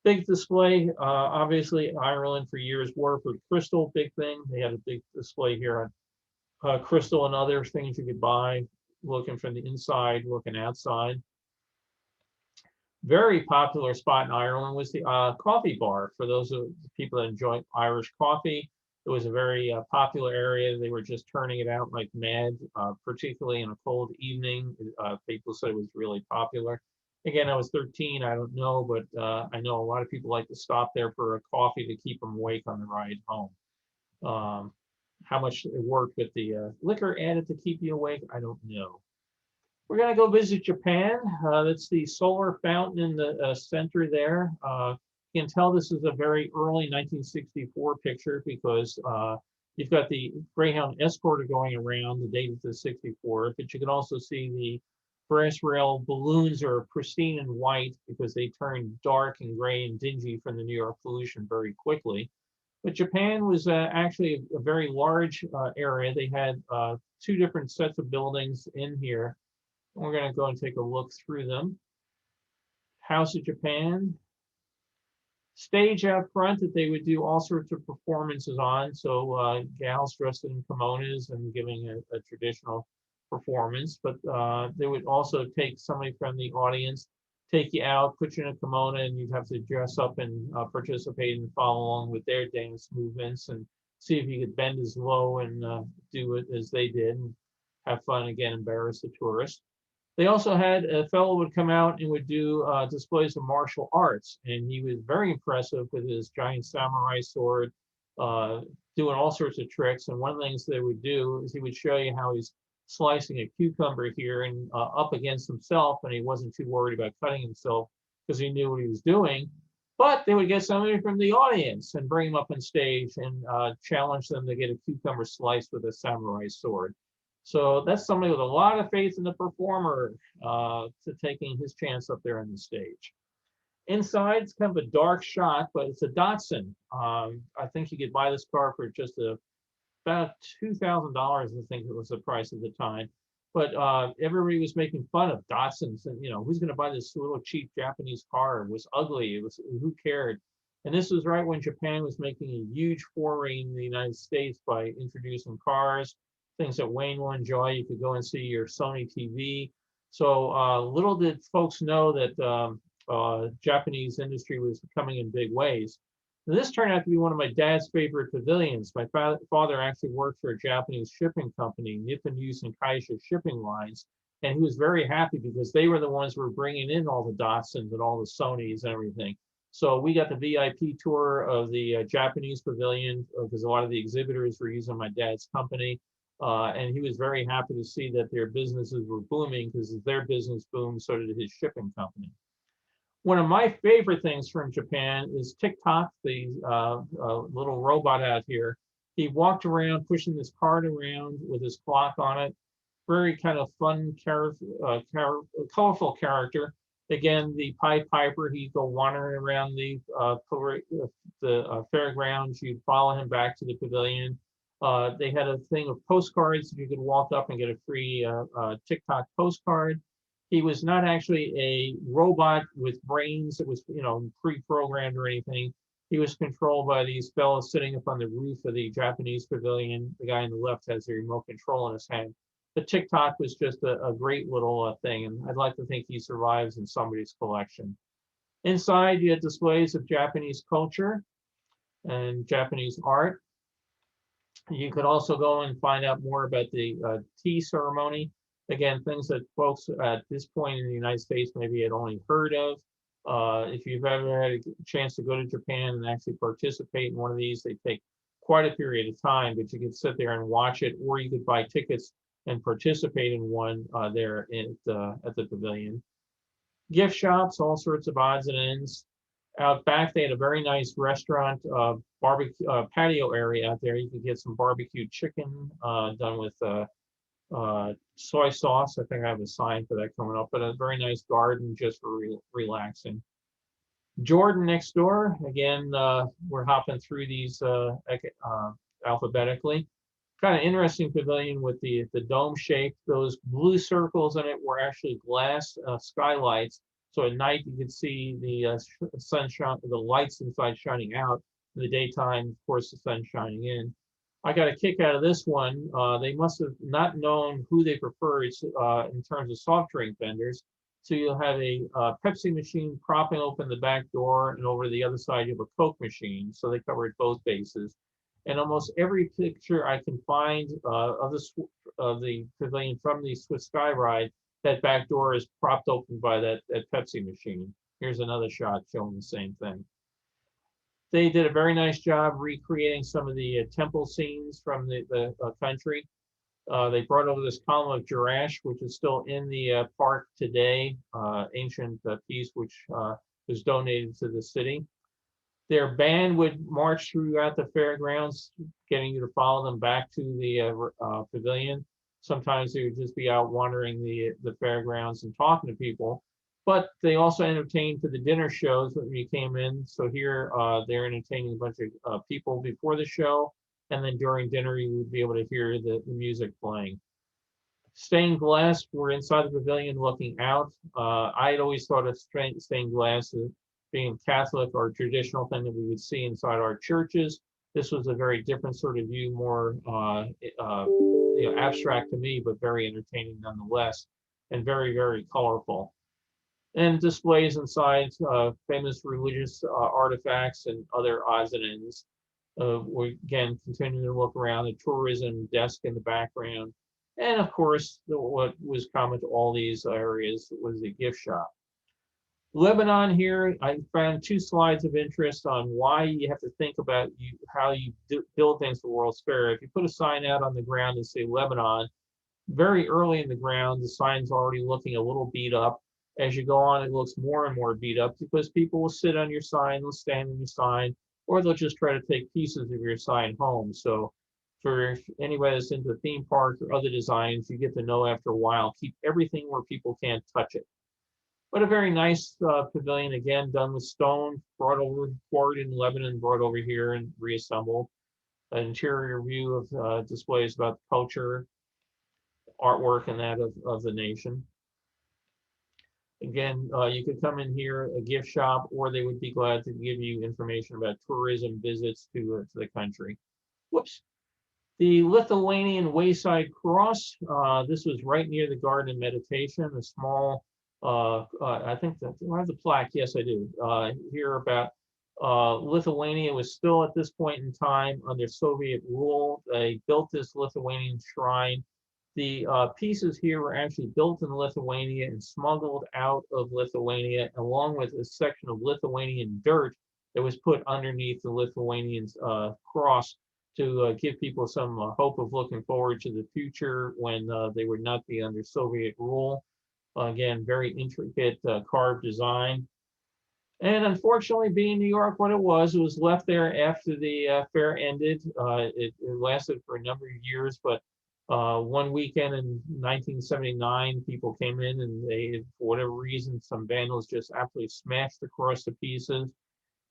Big display. Obviously, Ireland for years, Waterford Crystal, big thing. They had a big display here on crystal and other things you could buy, looking from the inside, looking outside. Very popular spot in Ireland was the coffee bar. For those of the people that enjoy Irish coffee, it was a very popular area. They were just turning it out like mad, particularly in a cold evening. People said it was really popular. Again, I was 13, I don't know, but I know a lot of people like to stop there for a coffee to keep them awake on the ride home. How much it worked with the liquor added to keep you awake, I don't know. We're going to go visit Japan. That's the solar fountain in the center there. You can tell this is a very early 1964 picture because you've got the Greyhound Escorter going around. The date is the 64, but you can also see the brass rail balloons are pristine and white because they turn dark and gray and dingy from the New York pollution very quickly. But Japan was actually a very large area. They had 2 different sets of buildings in here. We're going to go and take a look through them. House of Japan. Stage out front that they would do all sorts of performances on. So gals dressed in kimonos and giving a traditional performance. But they would also take somebody from the audience, take you out, put you in a kimono, and you'd have to dress up and participate and follow along with their dance movements and see if you could bend as low and do it as they did and have fun again, embarrass the tourists. They also had a fellow would come out and would do displays of martial arts, and he was very impressive with his giant samurai sword, doing all sorts of tricks. And one of the things they would do is he would show you how he's slicing a cucumber here and up against himself, and he wasn't too worried about cutting himself because he knew what he was doing. But they would get somebody from the audience and bring him up on stage and challenge them to get a cucumber sliced with a samurai sword. So that's somebody with a lot of faith in the performer to taking his chance up there on the stage. Inside, it's kind of a dark shot, but it's a Datsun. I think you could buy this car for just about $2,000, I think it was the price at the time. But everybody was making fun of Datsuns, and who's going to buy this little cheap Japanese car? It was ugly. It was, who cared? And this was right when Japan was making a huge foray in the United States by introducing cars, things that Wayne will enjoy. You could go and see your Sony TV. So little did folks know that Japanese industry was coming in big ways. And this turned out to be one of my dad's favorite pavilions. My father actually worked for a Japanese shipping company, Nippon Yusen Kaisha Shipping Lines, and he was very happy because they were the ones who were bringing in all the Datsuns and all the Sonys and everything. So we got the VIP tour of the Japanese pavilion because a lot of the exhibitors were using my dad's company. And he was very happy to see that their businesses were booming because as their business boomed, so did his shipping company. One of my favorite things from Japan is TikTok, the little robot out here. He walked around pushing this cart around with his clock on it. Very kind of fun, colorful character. Again, the Pied Piper, he'd go wandering around the fairgrounds. You'd follow him back to the pavilion. They had a thing of postcards. You could walk up and get a free TikTok postcard. He was not actually a robot with brains that was, pre-programmed or anything. He was controlled by these fellows sitting up on the roof of the Japanese pavilion. The guy on the left has a remote control in his hand. The TikTok was just a great little thing, and I'd like to think he survives in somebody's collection. Inside, you had displays of Japanese culture and Japanese art. You could also go and find out more about the tea ceremony. Again, things that folks at this point in the United States maybe had only heard of. If you've ever had a chance to go to Japan and actually participate in one of these, they take quite a period of time, but you could sit there and watch it, or you could buy tickets and participate in one there at the pavilion. Gift shops, all sorts of odds and ends. Out back, they had a very nice restaurant, barbecue patio area out there. You could get some barbecued chicken done with soy sauce. I think I have a sign for that coming up, but a very nice garden just for relaxing. Jordan next door. Again, we're hopping through these alphabetically. Kind of interesting pavilion with the dome shape. Those blue circles in it were actually glass skylights. So at night you could see the sunshine, the lights inside shining out. In the daytime, of course, the sun shining in. I got a kick out of this one. They must have not known who they preferred in terms of soft drink vendors. So you'll have a Pepsi machine propping open the back door, and over the other side you have a Coke machine. So they covered both bases. And almost every picture I can find of the pavilion from the Swiss Sky Ride, that back door is propped open by that Pepsi machine. Here's another shot showing the same thing. They did a very nice job recreating some of the temple scenes from the country. They brought over this column of Jerash, which is still in the park today, ancient piece which was donated to the city. Their band would march throughout the fairgrounds, getting you to follow them back to the pavilion. Sometimes they would just be out wandering the fairgrounds and talking to people. But they also entertained for the dinner shows when you came in. So here they're entertaining a bunch of people before the show. And then during dinner, you would be able to hear the music playing. Stained glass, we're inside the pavilion looking out. I had always thought of stained glass as being Catholic or traditional thing that we would see inside our churches. This was a very different sort of view, more abstract to me, but very entertaining nonetheless, and very, very colorful. And displays inside famous religious artifacts and other odds and ends. We again continue to look around the tourism desk in the background. And of course, what was common to all these areas was the gift shop. Lebanon here, I found 2 slides of interest on why you have to think about how you build things for World's Fair. If you put a sign out on the ground and say Lebanon, very early in the ground, the sign's already looking a little beat up. As you go on, it looks more and more beat up because people will sit on your sign, they'll stand on your sign, or they'll just try to take pieces of your sign home. So for anybody that's into theme parks or other designs, you get to know after a while, keep everything where people can't touch it. But a very nice pavilion, again, done with stone, brought over, quarried in Lebanon, brought over here and reassembled. An interior view of displays about the culture, artwork, and that of the nation. Again, you could come in here, a gift shop, or they would be glad to give you information about tourism visits to the country. Whoops. The Lithuanian Wayside Cross, this was right near the Garden of Meditation, a small, I think that, do I have the plaque? Yes, I do. Here about Lithuania was still at this point in time under Soviet rule. They built this Lithuanian shrine. The pieces here were actually built in Lithuania and smuggled out of Lithuania, along with a section of Lithuanian dirt that was put underneath the Lithuanian cross to give people some hope of looking forward to the future when they would not be under Soviet rule. Again, very intricate carved design. And unfortunately, being New York what it was left there after the fair ended. It lasted for a number of years, but one weekend in 1979, people came in and they, for whatever reason, some vandals just absolutely smashed the cross to pieces.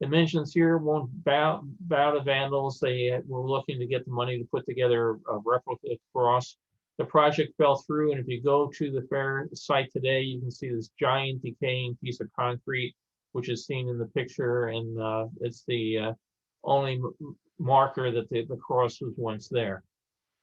It mentions here won't bow to vandals. They were looking to get the money to put together a replica cross. The project fell through, and if you go to the fair site today, you can see this giant decaying piece of concrete, which is seen in the picture, and it's the only marker that the cross was once there.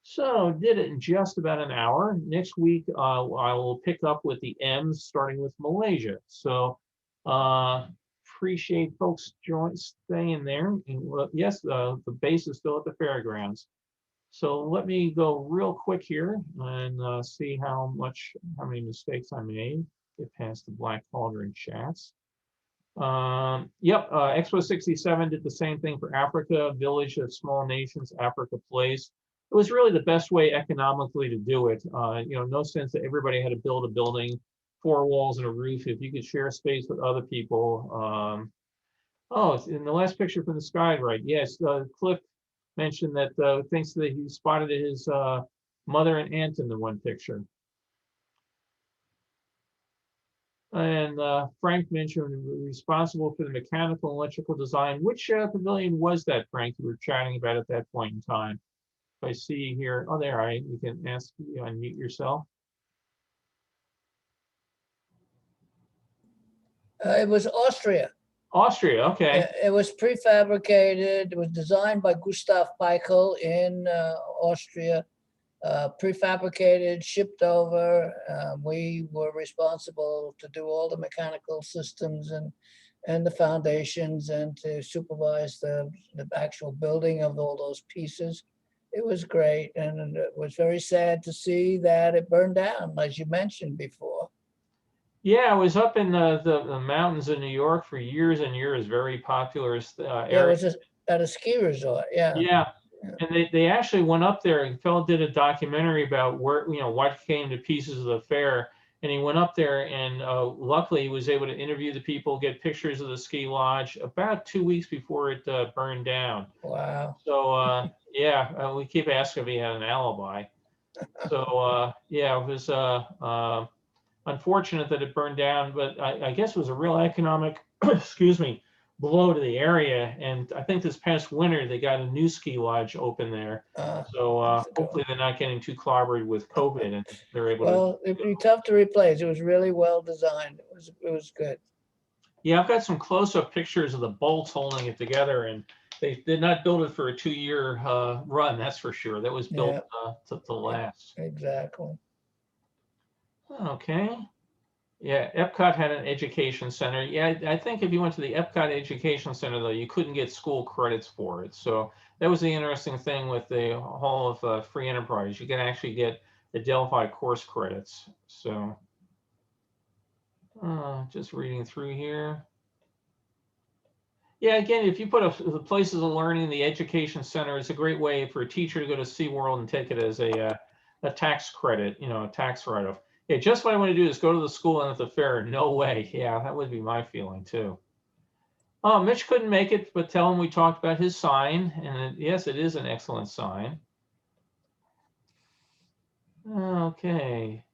So did it in just about an hour. Next week, I will pick up with the M's, starting with Malaysia. So appreciate folks staying there. And yes, the base is still at the fairgrounds. So let me go real quick here and see how many mistakes I made. Get past the black cauldron chats. Yep, Expo 67 did the same thing for Africa, Village of Small Nations, Africa Place. It was really the best way economically to do it. No sense that everybody had to build a building, 4 walls and a roof. If you could share space with other people. Oh, in the last picture from the sky, right? Yes, Cliff mentioned that thinks that he spotted his mother and aunt in the one picture. And Frank mentioned responsible for the mechanical and electrical design. Which pavilion was that, Frank, you were chatting about at that point in time? If I see here, oh, there, you can ask, unmute yourself. It was Austria. Austria, okay. It was prefabricated. It was designed by Gustav Peichel in Austria. Prefabricated, shipped over. We were responsible to do all the mechanical systems and the foundations and to supervise the actual building of all those pieces. It was great, and it was very sad to see that it burned down, as you mentioned before. Yeah, I was up in the mountains in New York for years and years. Very popular area. It was at a ski resort. Yeah. Yeah. And they actually went up there, and Phil did a documentary about where, what came to pieces of the fair. And he went up there, and luckily he was able to interview the people, get pictures of the ski lodge about 2 weeks before it burned down. Wow. So yeah, we keep asking if he had an alibi. So yeah, it was unfortunate that it burned down, but I guess it was a real economic, excuse me, blow to the area. And I think this past winter they got a new ski lodge open there. So hopefully they're not getting too clobbered with COVID and they're able to. Well, it'd be tough to replace. It was really well designed. It was good. Yeah, I've got some close-up pictures of the bolts holding it together, and they did not build it for a 2-year run, that's for sure. That was built to last. Exactly. Okay. Yeah, Epcot had an education center. Yeah, I think if you went to the Epcot Education Center, though, you couldn't get school credits for it. So that was the interesting thing with the Hall of Free Enterprise. You can actually get the Delphi course credits. So just reading through here. Yeah, again, if you put the places of learning, the education center, it's a great way for a teacher to go to SeaWorld and take it as a tax credit, a tax write-off. Yeah, just what I want to do is go to the school and at the fair. No way. Yeah, that would be my feeling too. Oh, Mitch couldn't make it, but tell him we talked about his sign. And yes, it is an excellent sign. Okay.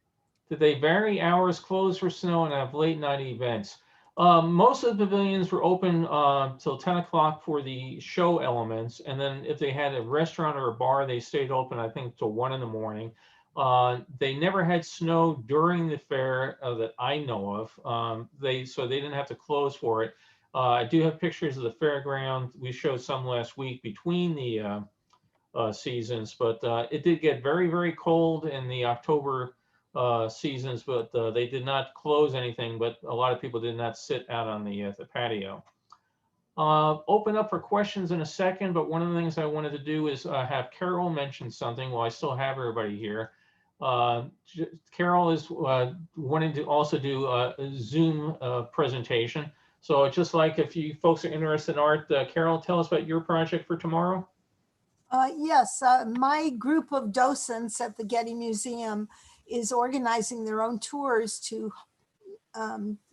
Did they vary hours, close for snow, and have late night events? Most of the pavilions were open till 10 o'clock for the show elements. And then if they had a restaurant or a bar, they stayed open, I think, till 1 in the morning. They never had snow during the fair that I know of. So they didn't have to close for it. I do have pictures of the fairground. We showed some last week between the seasons, but it did get very, very cold in the October seasons, but they did not close anything, but a lot of people did not sit out on the patio. Open up for questions in a second, but one of the things I wanted to do is have Carol mention something while I still have everybody here. Carol is wanting to also do a Zoom presentation. So just like if you folks are interested in art, Carol, tell us about your project for tomorrow. Yes, my group of docents at the Getty Museum is organizing their own tours to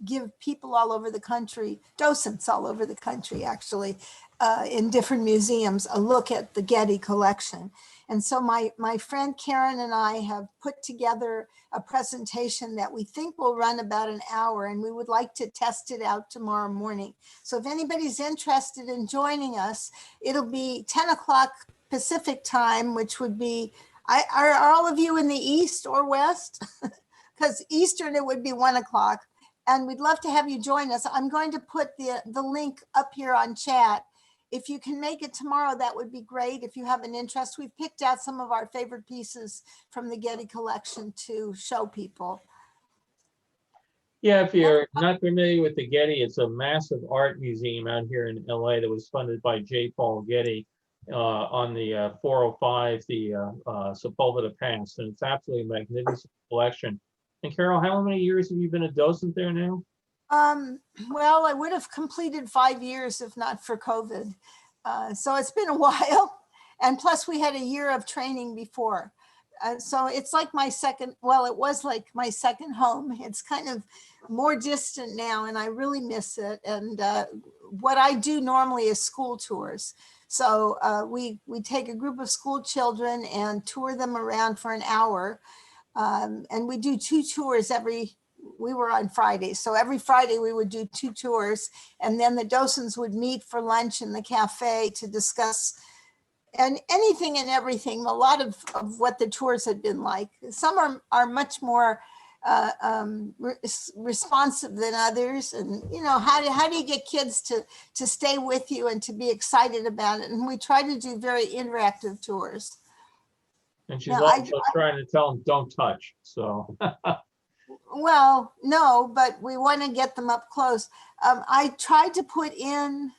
give people all over the country, docents all over the country actually, in different museums, a look at the Getty collection. And so my friend Karen and I have put together a presentation that we think will run about an hour, and we would like to test it out tomorrow morning. So if anybody's interested in joining us, it'll be 10 o'clock Pacific time, which would be, are all of you in the East or West? Because Eastern, it would be 1 o'clock. And we'd love to have you join us. I'm going to put the link up here on chat. If you can make it tomorrow, that would be great. If you have an interest, we've picked out some of our favorite pieces from the Getty collection to show people. Yeah, if you're not familiar with the Getty, it's a massive art museum out here in LA that was funded by J. Paul Getty on the 405, the Sepulveda Pass, and it's absolutely a magnificent collection. And Carol, how many years have you been a docent there now? Well, I would have completed 5 years if not for COVID. So it's been a while. And plus we had a year of training before. So it's like my second, well, it was like my second home. It's kind of more distant now and I really miss it. And what I do normally is school tours. So we take a group of school children and tour them around for an hour. And we do 2 tours we were on Fridays. So every Friday we would do 2 tours, and then the docents would meet for lunch in the cafe to discuss and anything and everything, a lot of what the tours had been like. Some are much more responsive than others. And, you know, how do you get kids to stay with you and to be excited about it? And we try to do very interactive tours. And she's Now, also trying to tell them don't touch, so. Well, no, but we want to get them up close. I tried to put in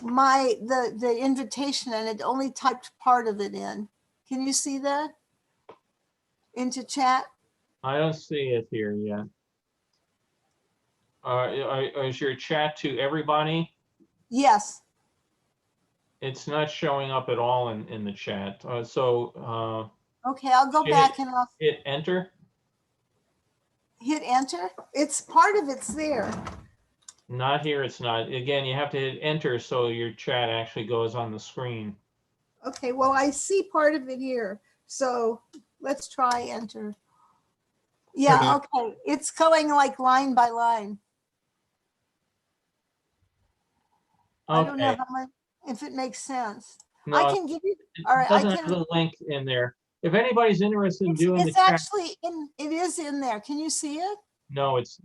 the invitation and it only typed part of it in. Can you see that? Into chat? I don't see it here yet. Is your chat to everybody? Yes. It's not showing up at all in the chat. Okay, I'll go back and I'll hit enter. hit enter. It's part of it's there. Not here, it's not. Again, you have to hit enter so your chat actually goes on the screen. Okay, well, I see part of it here. So let's try enter. Yeah, okay. It's going like line by line. Okay. I don't know how much, if it makes sense. No, I can give you, it all right, I doesn't have the link in there. If anybody's interested in doing the it's chat, actually in, it is in there. Can you see it? no, it's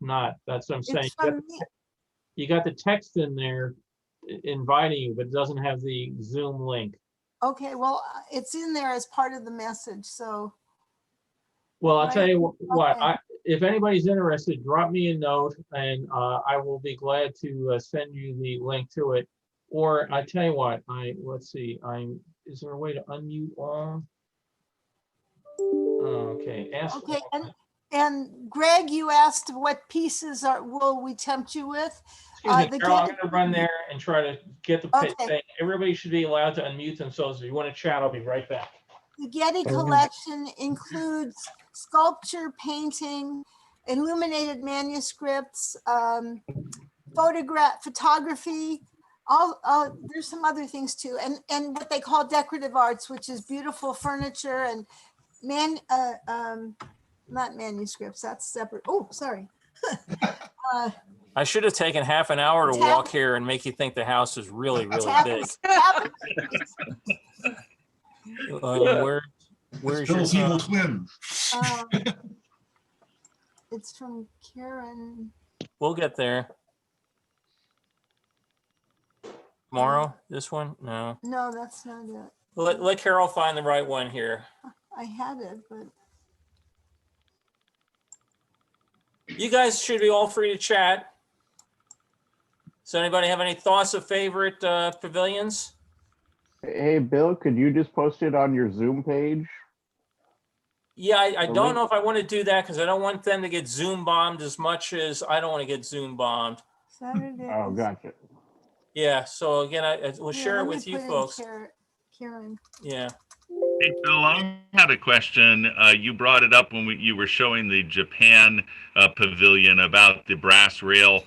not. That's what I'm saying. It's from me. You got the text in there inviting you, but it doesn't have the Zoom link. Okay, well, it's in there as part of the message, so. Well, I'll Right. tell you what, Okay. if anybody's interested, drop me a note and I will be glad to send you the link to it. Or I tell you what, let's see, is there a way to unmute all? Okay. Okay, and Greg, you asked what pieces will we tempt you with? Excuse me, the Carol, I'm Getty- gonna run there and try to get the Okay. thing. Everybody should be allowed to unmute themselves. If you want to chat, I'll be right back. The Getty collection includes sculpture, painting, illuminated manuscripts, photography, there's some other things too, and what they call decorative arts, which is beautiful furniture and not manuscripts, that's separate. Oh, sorry. I should have taken half an hour to Tab- walk here and make you think the house is really, really big. Tablets, Where's It's your, Bill's evil twin. it's from Karen. we'll get there. Tomorrow, this one? No. No, that's not it. Let Carol find the right one here. I had it, but You guys should be all free to chat. Does anybody have any thoughts of favorite pavilions? Hey, Bill, could you just post it on your Zoom page? Yeah, I The don't link- know if I want to do that because I don't want them to get Zoom bombed as much as I don't want to get Zoom bombed. Saturday. Oh, gotcha. Yeah, so again, we'll Yeah, share let it me with you put in folks. Karen. Yeah. Hey, Bill, I had a question. You brought it up when you were showing the Japan pavilion about the brass rail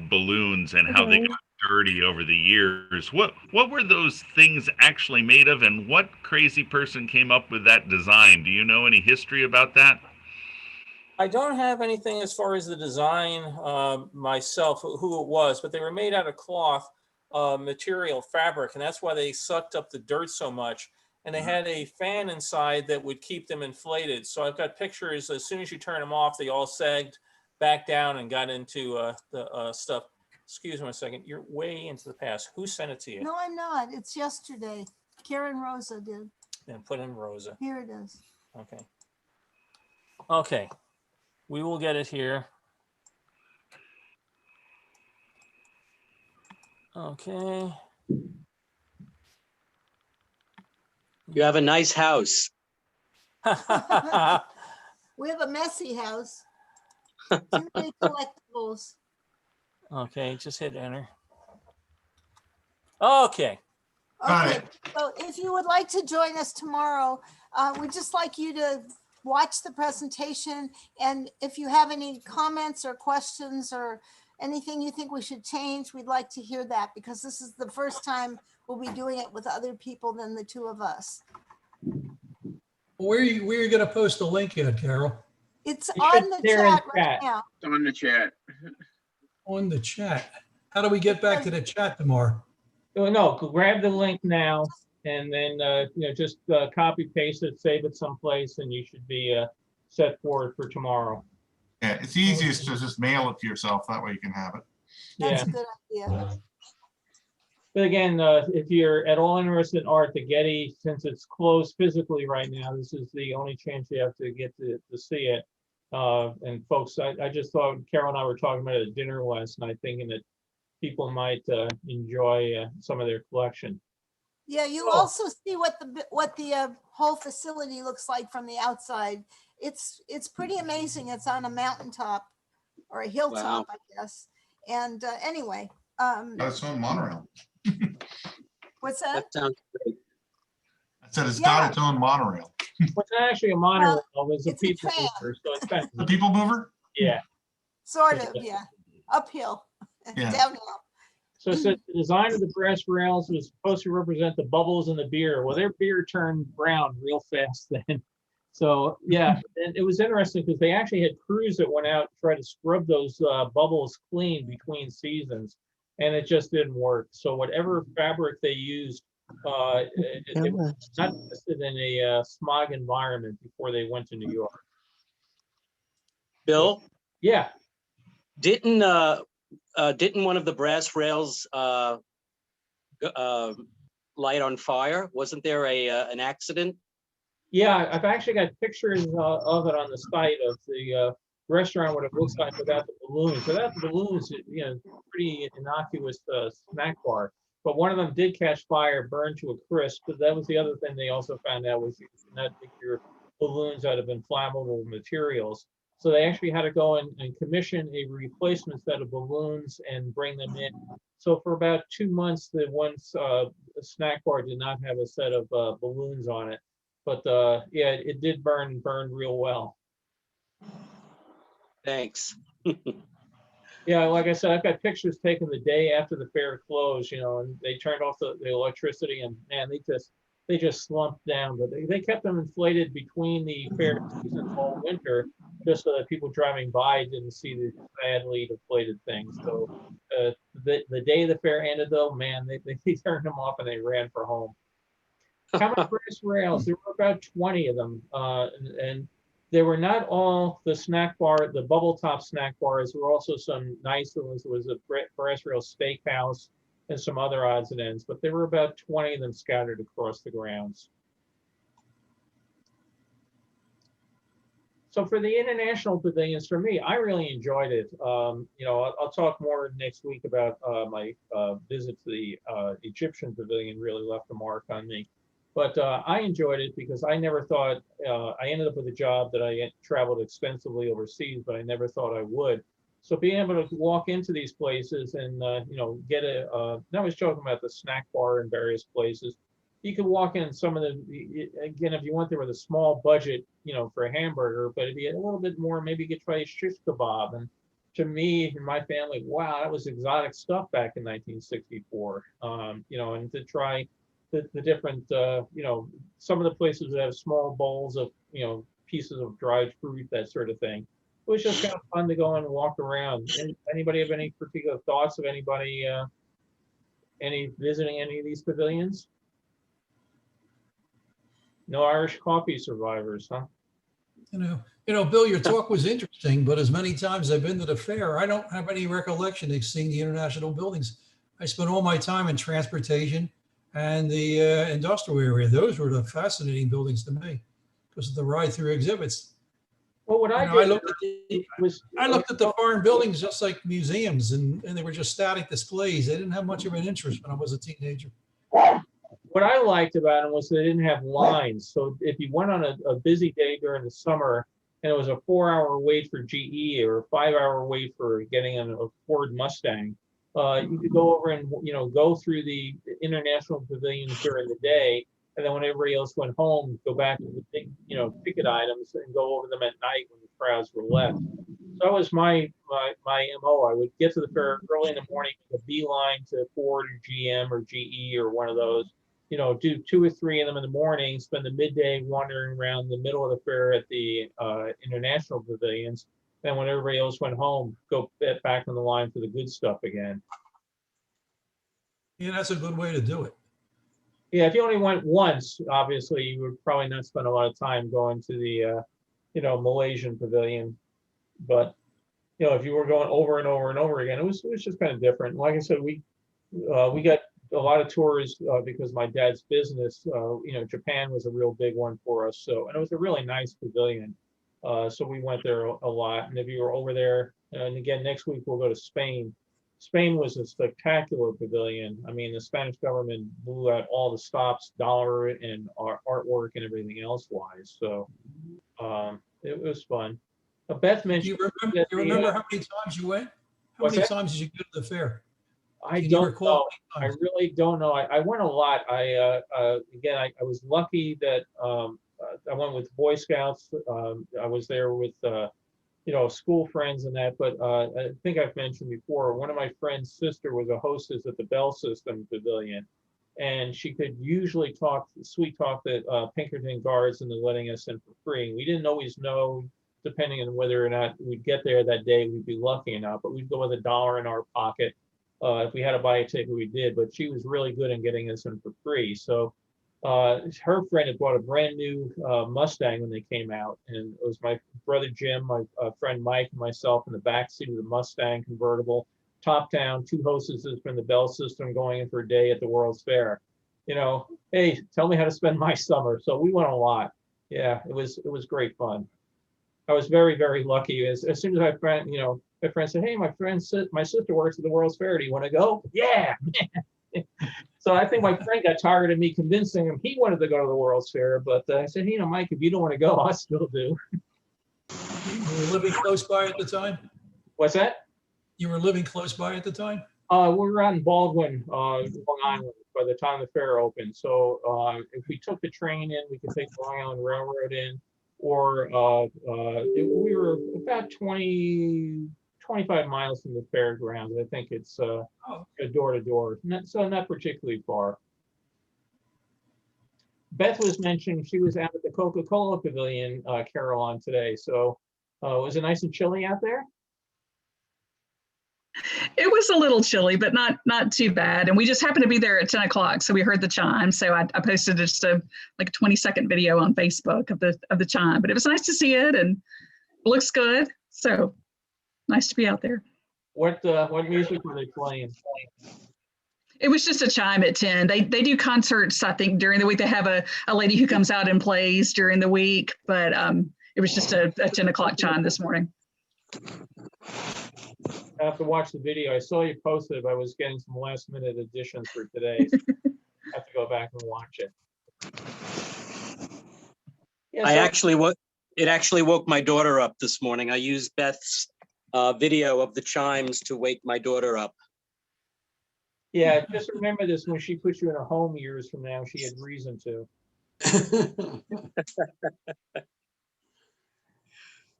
balloons and how they got dirty over the years. What were those things actually made of, and what crazy person came up with that design? Do you know any history about that? I don't have anything as far as the design myself, who it was, but they were made out of cloth material, fabric, and that's why they sucked up the dirt so much. And they had a fan inside that would keep them inflated. So I've got pictures. As soon as you turn them off, they all sagged back down and got into the stuff. Excuse me a second. You're way into the past. Who sent it to you? No, I'm not. It's yesterday. Karen Rosa did. And put in Rosa. Here it is. Okay. Okay. We will get it here. Okay. You have a nice house. We have a messy house. Too many collectibles. Okay, just hit enter. Okay. Got Okay, it. so if you would like to join us tomorrow, we'd just like you to watch the presentation. And if you have any comments or questions or anything you think we should change, we'd like to hear that because this is the first time we'll be doing it with other people than the two of us. Where are you going to post the link at, Carol? It's You should on the share in chat right chat. now. On the chat. On the chat. How do we get back to the chat tomorrow? Oh, no, grab the link now and then, just copy paste it, save it someplace, and you should be set forward for tomorrow. Yeah, it's easiest to just mail it to yourself. That way you can have it. That's Yeah. a good idea. But again, if you're at all interested in art, the Getty, since it's closed physically right now, this is the only chance you have to get to see it. And folks, I just thought Carol and I were talking about it at dinner last night, thinking that people might enjoy some of their collection. Yeah, you Oh. also see what the whole facility looks like from the outside. It's pretty amazing. It's on a mountaintop or a hilltop, I guess. And anyway, Got its own monorail. what's that? That sounds great. I said it's got its own monorail. Well, it's not actually a monorail, it's a it's a people tram. mover, so it's kind The of, people mover? yeah. Sort of, yeah. Uphill, Yeah. downhill. So it says the design of the brass rails was supposed to represent the bubbles in the beer. Well, their beer turned brown real fast then. So yeah, and it was interesting because they actually had crews that went out to try to scrub those bubbles clean between seasons, and it just didn't work. So whatever fabric they used, they were not tested in a smog environment before they went to New York. Bill, Yeah, didn't one of the brass rails light on fire? Wasn't there an accident? yeah, I've actually got pictures of it on the site of the restaurant, what it looks like without the balloons. Without the balloons, pretty innocuous snack bar. But one of them did catch fire, burned to a crisp. But that was the other thing they also found out was you should not make your balloons out of inflammable materials. So they actually had to go and commission a replacement set of balloons and bring them in. So for about 2 months, the one snack bar did not have a set of balloons on it. But yeah, it did burn real well. Thanks. Yeah, like I said, I've got pictures taken the day after the fair closed, and they turned off the electricity, and man, they just slumped down. But they kept them inflated between the fair seasons all winter, just so that people driving by didn't see the badly deflated things. So the day the fair ended, though, man, they turned them off and they ran for home. Common brass rails, there were about 20 of them, and they were not all the snack bar, the bubble top snack bars. There were also some nice ones. There was a brass rail steakhouse and some other odds and ends, but there were about 20 of them scattered across the grounds. So for the international pavilions, for me, I really enjoyed it. You know, I'll talk more next week about my visit to the Egyptian pavilion. Really left a mark on me. But I enjoyed it because I never thought, I ended up with a job that I traveled extensively overseas, but I never thought I would. So being able to walk into these places and, you know, get I was joking about the snack bar in various places. You could walk in some of the, again, if you went there with a small budget, you know, for a hamburger, but if you had a little bit more, maybe you could try a shish kebab. And to me and my family, wow, that was exotic stuff back in 1964. You know, and to try the different, you know, some of the places that have small bowls of, you know, pieces of dried fruit, that sort of thing. It was just kind of fun to go and walk around. Anybody have any particular thoughts of anybody, visiting any of these pavilions? No Irish coffee survivors, huh? Bill, your talk was interesting, but as many times I've been to the fair, I don't have any recollection of seeing the international buildings. I spent all my time in transportation and the industrial area. Those were the fascinating buildings to me because of the ride-through exhibits. Well, what I I did looked at the foreign buildings just like museums, and they were just static displays. They didn't have much of an interest when I was a teenager. What I liked about them was they didn't have lines. So if you went on a busy day during the summer and it was a 4-hour wait for GE or a 5-hour wait for getting a Ford Mustang, you could go over and, you know, go through the international pavilions during the day, and then when everybody else went home, go back to the big, you know, ticket items and go over them at night when the crowds were left. So that was my MO. I would get to the fair early in the morning, make a beeline to Ford or GM or GE or one of those, you know, do 2 or 3 of them in the morning, spend the midday wandering around the middle of the fair at the international pavilions. Then when everybody else went home, go back on the line for the good stuff again. Yeah, that's a good way to do it. Yeah, if you only went once, obviously you would probably not spend a lot of time going to the, you know, Malaysian pavilion. But, you know, if you were going over and over and over again, it was just kind of different. Like I said, we got a lot of tours because my dad's business, you know, Japan was a real big one for us. So, and it was a really nice pavilion. So we went there a lot. And if you were over there, and again, next week we'll go to Spain. Spain was a spectacular pavilion. I mean, the Spanish government blew out all the stops, dollar and artwork and everything else wise. So it was fun. Beth mentioned. Do you remember how many times you went? How many times did you go to the fair? I don't know. I really don't know. I went a lot. Again, I was lucky that I went with Boy Scouts. I was there with you know, school friends and that. But I think I've mentioned before, one of my friend's sister was a hostess at the Bell System Pavilion, and she could usually sweet talk the Pinkerton guards into letting us in for free. We didn't always know, depending on whether or not we'd get there that day, we'd be lucky or not. But we'd go with $1 in our pocket. If we had to buy a ticket, we did. But she was really good in getting us in for free. So her friend had bought a brand new Mustang when they came out, and it was my brother Jim, my friend Mike, and myself in the back seat of the Mustang convertible, top down, 2 hostesses from the Bell System going in for a day at the World's Fair. You know, hey, tell me how to spend my summer. So we went a lot. Yeah, it was great fun. I was very, very lucky. As soon as my friend said, "Hey, my sister works at the World's Fair. Do you want to go?" Yeah. So I think my friend got tired of me convincing him he wanted to go to the World's Fair. But I said, "You know, Mike, if you don't want to go, I still do." You were living close by at the time? What's that? You were living close by at the time? We were out in Baldwin, Long Island, by the time the fair opened. So if we took the train in, we could take the Long Island Railroad in, or we were about 25 miles from the fairgrounds. I think it's door to door, so not particularly far. Beth was mentioning she was out at the Coca-Cola Pavilion, Carol, on today. So was it nice and chilly out there? It was a little chilly, but not too bad. And we just happened to be there at 10 o'clock. So we heard the chime. So I posted just a 20-second video on Facebook of the chime, but it was nice to see it and it looks good. So nice to be out there. What music were they playing? It was just a chime at 10. They do concerts, I think, during the week. They have a lady who comes out and plays during the week, but it was just a 10 o'clock chime this morning. I have to watch the video. I saw you posted it, but I was getting some last minute additions for today. So I have to go back and watch it. Yeah, It actually woke my daughter up this morning. I used Beth's video of the chimes to wake my daughter up. Yeah, just remember this: when she puts you in a home years from now, she had reason to.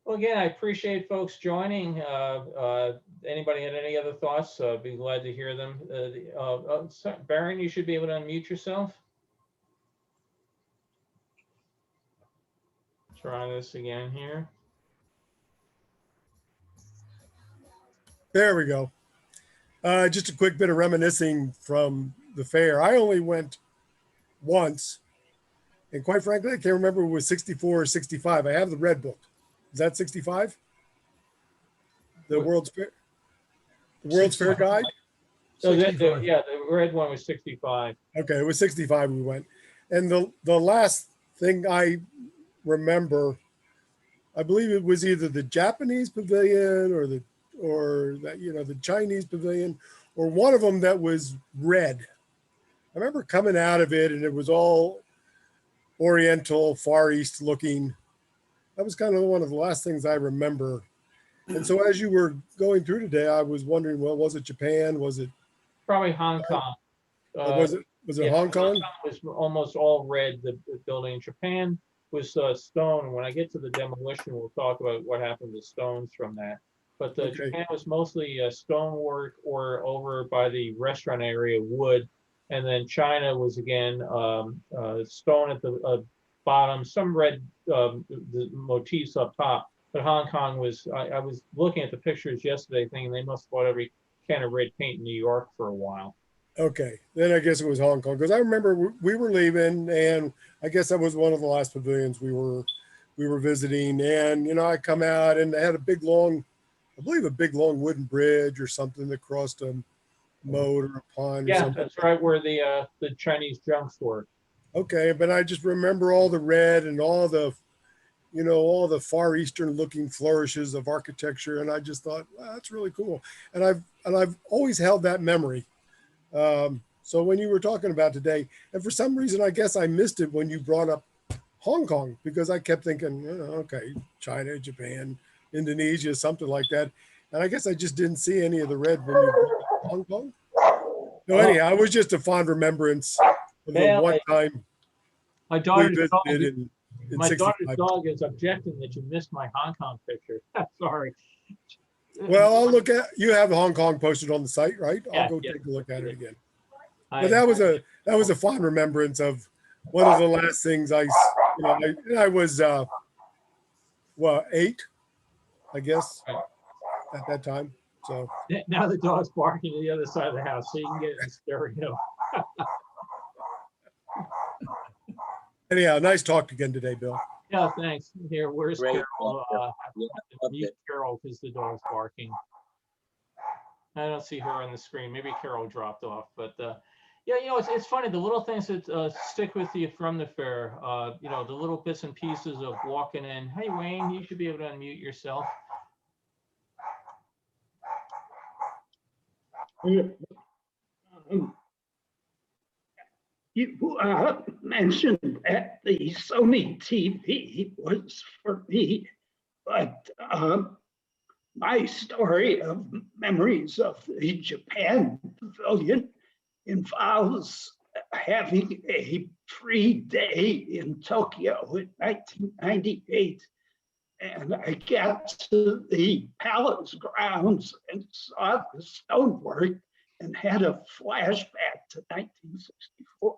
Well, again, I appreciate folks joining. Anybody had any other thoughts? Be glad to hear them. Baron, you should be able to unmute yourself. Try this again here. There we go. Just a quick bit of reminiscing from the fair. I only went once, and quite frankly, I can't remember if it was 64 or 65. I have the red book. Is that 65? The World's Fair? The World's Fair Guide? So yeah, the red one was 65. Okay, it was 65 we went. And the last thing I remember, I believe it was either the Japanese pavilion or the Chinese pavilion, or one of them that was red. I remember coming out of it and it was all Oriental, Far East looking. That was kind of one of the last things I remember. And so as you were going through today, I was wondering, well, was it Japan? Was it probably Hong Kong? Was it Hong Kong? It was almost all red, the building. In Japan was stone. When I get to the demolition, we'll talk about what happened to stones from that. But Japan was mostly stonework or over by the restaurant area, wood. And then China was again stone at the bottom, some red the motifs up top. But Hong Kong was, I was looking at the pictures yesterday thinking they must have bought every can of red paint in New York for a while. Okay, then I guess it was Hong Kong, because I remember we were leaving, and I guess that was one of the last pavilions we were visiting. And I come out and they had a big long wooden bridge or something that crossed a moat or a pond. Yeah, or something. That's right where the Chinese junks were. Okay, but I just remember all the red and all the Far Eastern looking flourishes of architecture, and I just thought, wow, that's really cool. And I've always held that memory. So when you were talking about today, and for some reason, I guess I missed it when you brought up Hong Kong, because I kept thinking, okay, China, Japan, Indonesia, something like that. And I guess I just didn't see any of the red when you brought up Hong Kong. No, anyhow, it was just a fond remembrance of the one time my daughter's we dog, visited in my 65. daughter's dog is objecting that you missed my Hong Kong picture. Sorry. Well, I'll look at, you have Hong Kong posted on the site, right? I'll go take a look at it again. But that was a fond remembrance of one of the last things I was 8, I guess, at that time. So now the dog's barking to the other side of the house, so you can get it in stereo. anyhow, nice talk again today, Bill. Yeah, thanks. Here, where's Great. Carol? Yeah, Mute Carol because the dog's barking. I don't see her on the screen. Maybe Carol dropped off, but yeah, it's funny, the little things that stick with you from the fair. The little bits and pieces of walking in. Hey, Wayne, you should be able to unmute yourself. You mentioned that the Sony TV was for me, but my story of memories of the Japan pavilion involves having a free day in Tokyo in 1998. And I got to the palace grounds and saw the stonework and had a flashback to 1964.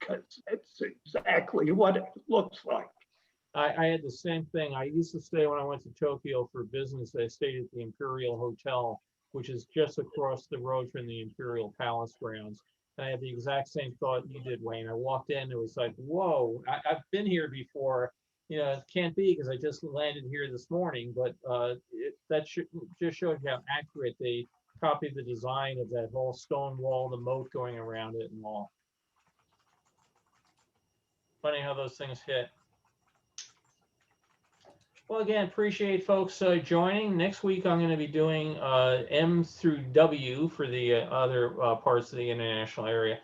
because it's exactly what it looks like. I had the same thing. I used to stay when I went to Tokyo for business. I stayed at the Imperial Hotel, which is just across the road from the Imperial Palace grounds. And I had the exact same thought you did, Wayne. I walked in, it was like, whoa, I've been here before. You know, it can't be because I just landed here this morning, but just showed you how accurate they copied the design of that whole stone wall, the moat going around it and all. Funny how those things hit. Well, again, appreciate folks joining. Next week, I'm going to be doing M through W for the other parts of the international area.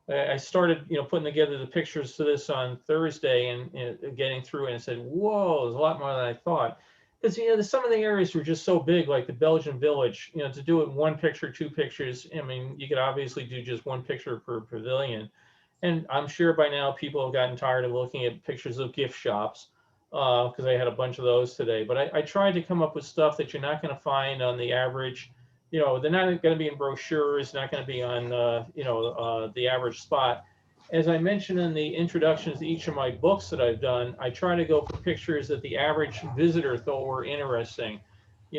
I started, putting together the pictures to this on Thursday and getting through it and said, whoa, there's a lot more than I thought. Because, some of the areas were just so big, like the Belgian village, to do it one picture, two pictures. I mean, you could obviously do just one picture per pavilion. And I'm sure by now people have gotten tired of looking at pictures of gift shops. Because I had a bunch of those today. But I tried to come up with stuff that you're not going to find on the average. They're not going to be in brochures, not going to be on, the average spot. As I mentioned in the introductions to each of my books that I've done, I try to go for pictures that the average visitor thought were interesting.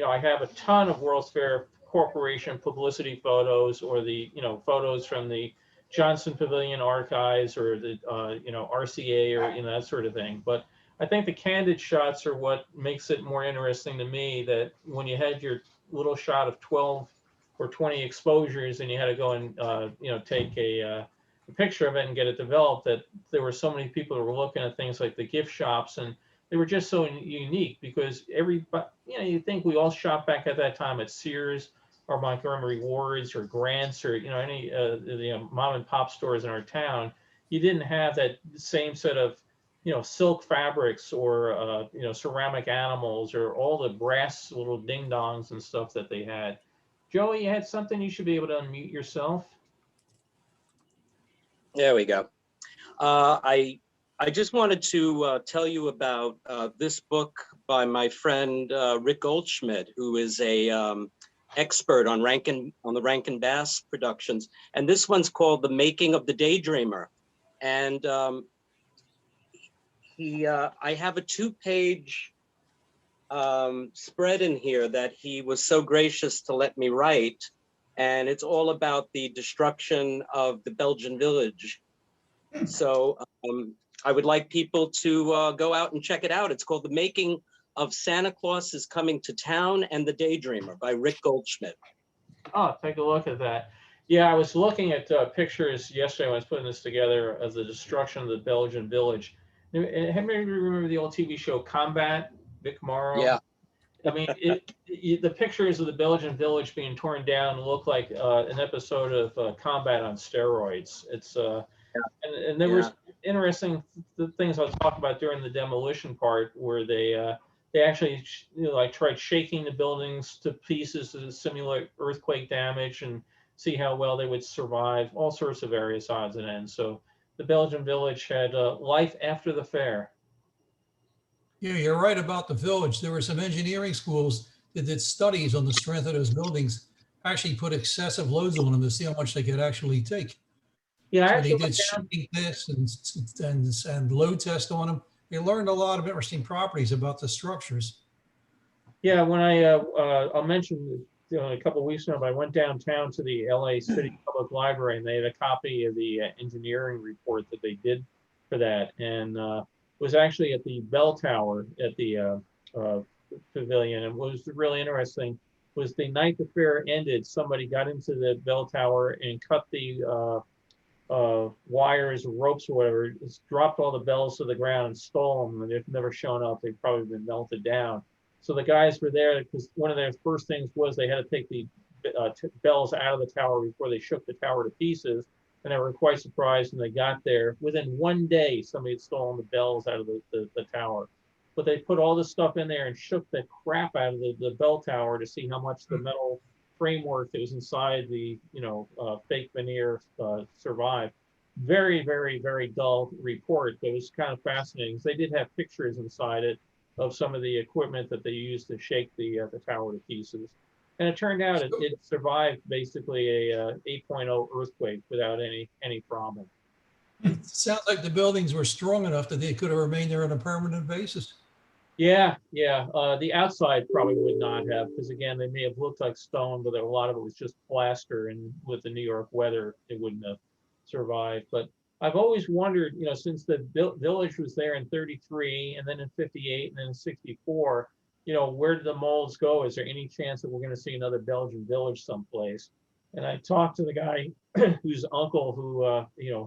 I have a ton of World's Fair Corporation publicity photos or the, photos from the Johnson Pavilion archives or the, RCA or, that sort of thing. But I think the candid shots are what makes it more interesting to me, that when you had your little shot of 12 or 20 exposures and you had to go and, take a picture of it and get it developed, that there were so many people who were looking at things like the gift shops, and they were just so unique because everybody, you think we all shop back at that time at Sears or Montgomery Ward's or Grant's or, any the mom and pop stores in our town. You didn't have that same set of silk fabrics or, ceramic animals or all the brass little ding dongs and stuff that they had. Joey, you had something? You should be able to unmute yourself. There we go. I just wanted to tell you about this book by my friend Rick Goldschmidt, who is a expert on the Rankin Bass productions. And this one's called The Making of the Daydreamer. And I have a 2-page spread in here that he was so gracious to let me write. And it's all about the destruction of the Belgian village. So I would like people to go out and check it out. It's called The Making of Santa Claus is Coming to Town and the Daydreamer by Rick Goldschmidt. Oh, take a look at that. Yeah, I was looking at pictures yesterday when I was putting this together of the destruction of the Belgian village. Have you remember the old TV show Combat, Vic Morrow? Yeah. I mean, the pictures of the Belgian village being torn down look like an episode of Combat on steroids. It's and there was interesting things I'll talk about during the demolition part where they actually tried shaking the buildings to pieces to simulate earthquake damage and see how well they would survive, all sorts of various odds and ends. So the Belgian village had life after the fair. Yeah, you're right about the village. There were some engineering schools that did studies on the strength of those buildings, actually put excessive loads on them to see how much they could actually take. Yeah, so they did sheet tests and load test on them. They learned a lot of interesting properties about the structures. Yeah, when I'll mention a couple of weeks ago, I went downtown to the LA City Public Library and they had a copy of the engineering report that they did for that, and was actually at the bell tower at the pavilion. And what was really interesting was the night the fair ended, somebody got into the bell tower and cut the wires, ropes, or whatever, just dropped all the bells to the ground and stole them, and they've never shown up. They've probably been melted down. So the guys were there because one of their first things was they had to take the bells out of the tower before they shook the tower to pieces. And they were quite surprised when they got there. Within one day, somebody had stolen the bells out of the tower. But they put all this stuff in there and shook the crap out of the bell tower to see how much the metal framework that was inside the fake veneer survived. Very, very, very dull report. It was kind of fascinating. They did have pictures inside it of some of the equipment that they used to shake the tower to pieces. And it turned out it survived basically a 8.0 earthquake without any problem. It sounds like the buildings were strong enough that they could have remained there on a permanent basis. Yeah, yeah. The outside probably would not have, because again, they may have looked like stone, but a lot of it was just plaster, and with the New York weather, it wouldn't have survived. But I've always wondered, since the village was there in 33, and then in 58, and then in 64, where did the molds go? Is there any chance that we're going to see another Belgian village someplace? And I talked to the guy whose uncle who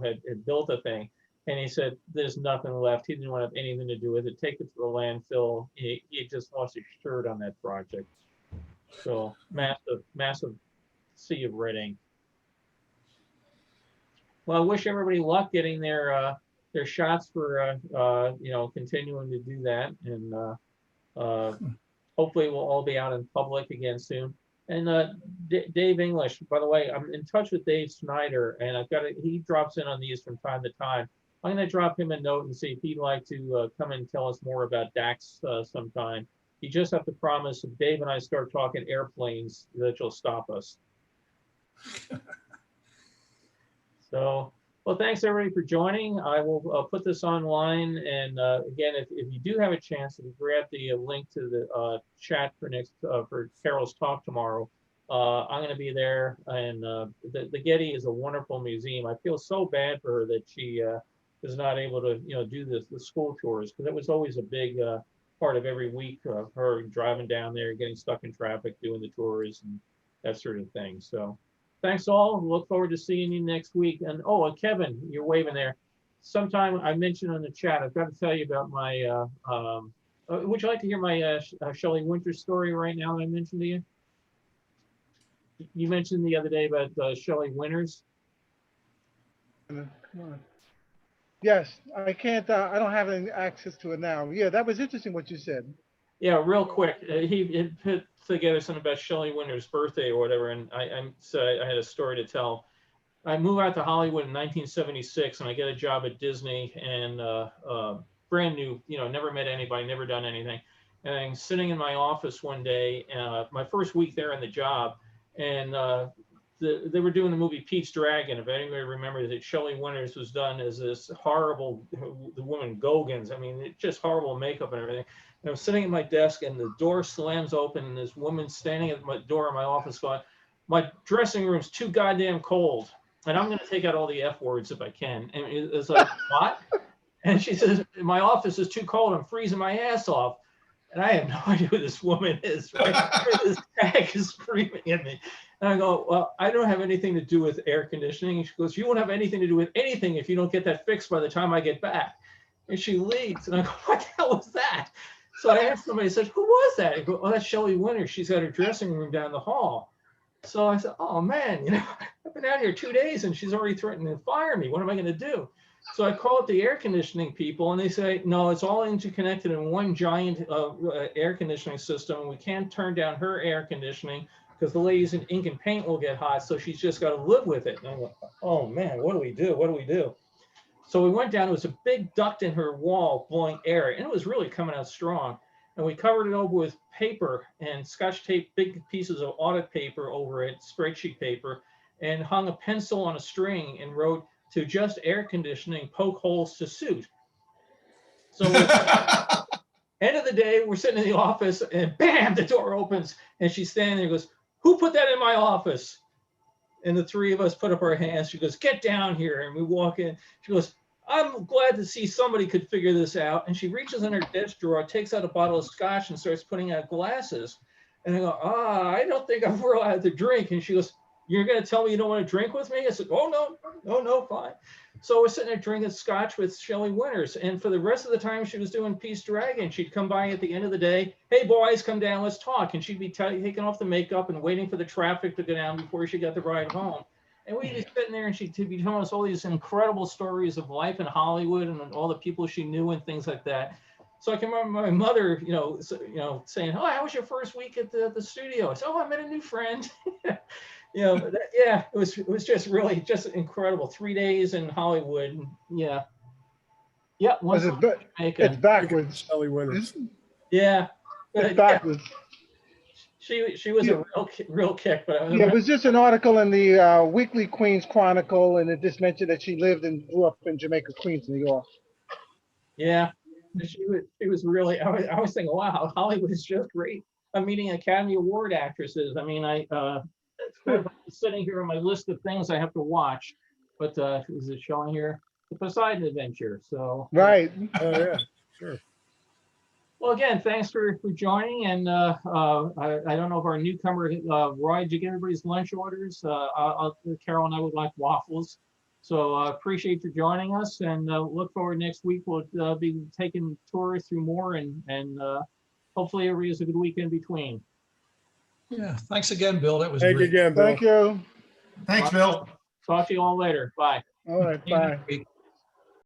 had built the thing, and he said there's nothing left. He didn't want to have anything to do with it. Take it to the landfill. He just wants his shirt on that project. So massive sea of red ink. Well, I wish everybody luck getting their shots for continuing to do that, and hopefully we'll all be out in public again soon. And Dave English, by the way, I'm in touch with Dave Snyder, and he drops in on these from time to time. I'm going to drop him a note and see if he'd like to come and tell us more about DAX sometime. You just have to promise if Dave and I start talking airplanes that you'll stop us. So, well, thanks everybody for joining. I will put this online, and again, if you do have a chance, if you grab the link to the chat for Carol's talk tomorrow, I'm going to be there. And the Getty is a wonderful museum. I feel so bad for her that she is not able to do the school tours, because it was always a big part of every week of her driving down there, getting stuck in traffic, doing the tours and that sort of thing. So. Thanks all. Look forward to seeing you next week. And Kevin, you're waving there. Sometime I mentioned on the chat, I've got to tell you about my, would you like to hear my Shelley Winters story right now that I mentioned to you? You mentioned the other day about Shelley Winters. Come on. Yes, I can't, I don't have any access to it now. Yeah, that was interesting what you said. Yeah, real quick. He put together something about Shelley Winters' birthday or whatever, and I had a story to tell. I moved out to Hollywood in 1976, and I get a job at Disney, and brand new, never met anybody, never done anything. And I'm sitting in my office one day, my first week there on the job, and they were doing the movie Pete's Dragon. If anybody remembers it, Shelley Winters was done as this horrible, the woman Gogans. I mean, just horrible makeup and everything. And I'm sitting at my desk, and the door slams open, and this woman standing at my door in my office going, "My dressing room's too goddamn cold, and I'm going to take out all the F words if I can." And it's like, what? And she says, "My office is too cold. I'm freezing my ass off." And I have no idea who this woman is. Right? This tag is screaming at me. And I go, "Well, I don't have anything to do with air conditioning." And she goes, "You won't have anything to do with anything if you don't get that fixed by the time I get back." And she leaves. And I go, "What the hell was that?" So I asked somebody, I said, "Who was that?" I go, "Oh, that's Shelley Winters. She's got her dressing room down the hall." So I said, "Oh man, I've been out here 2 days and she's already threatening to fire me. What am I going to do?" So I call up the air conditioning people, and they say, "No, it's all interconnected in one giant air conditioning system. We can't turn down her air conditioning because the ladies in ink and paint will get hot. So she's just got to live with it." And I go, "Oh man, what do we do? What do we do?" So we went down. It was a big duct in her wall blowing air, and it was really coming out strong. And we covered it over with paper and Scotch tape, big pieces of audit paper over it, spreadsheet paper, and hung a pencil on a string and wrote, "To just air conditioning, poke holes to suit." So end of the day, we're sitting in the office, and bam, the door opens, and she's standing there and goes, "Who put that in my office?" And the three of us put up our hands. She goes, "Get down here." And we walk in. She goes, "I'm glad to see somebody could figure this out." And she reaches in her desk drawer, takes out a bottle of scotch, and starts putting out glasses. And I go, "I don't think I'm allowed to drink." And she goes, "You're going to tell me you don't want to drink with me?" I said, "Oh, no, fine." So we're sitting there drinking scotch with Shelley Winters. And for the rest of the time she was doing Pete's Dragon, she'd come by at the end of the day. "Hey, boys, come down, let's talk." And she'd be taking off the makeup and waiting for the traffic to go down before she got the ride home. And we'd be sitting there, and she'd be telling us all these incredible stories of life in Hollywood and all the people she knew and things like that. So I can remember my mother, saying, "Oh, how was your first week at the studio?" I said, "Oh, I met a new friend." Yeah, it was just really just incredible. 3 days in Hollywood. Yeah. It's backwards. Shelley Winters. Yeah. It's backwards. she was a real kick, but Yeah, it was just an article in the Weekly Queens Chronicle, and it just mentioned that she lived and grew up in Jamaica, Queens, New York. yeah, she was really. I was thinking, wow, Hollywood is just great. I'm meeting Academy Award actresses. I mean, it's kind of sitting here on my list of things I have to watch. But is it showing here? The Poseidon Adventure. So Right. Oh, yeah, sure. well, again, thanks for joining. And I don't know if our newcomer Roy, did you get everybody's lunch orders? Carol and I would like waffles. So appreciate you joining us, and look forward next week. We'll be taking tours through more, and hopefully everybody has a good week in between. Yeah, thanks again, Bill. That was Thank you great. again, Bill. Thank you. Thanks, Bill. Talk to you all later. Bye. All right, See you next bye. week.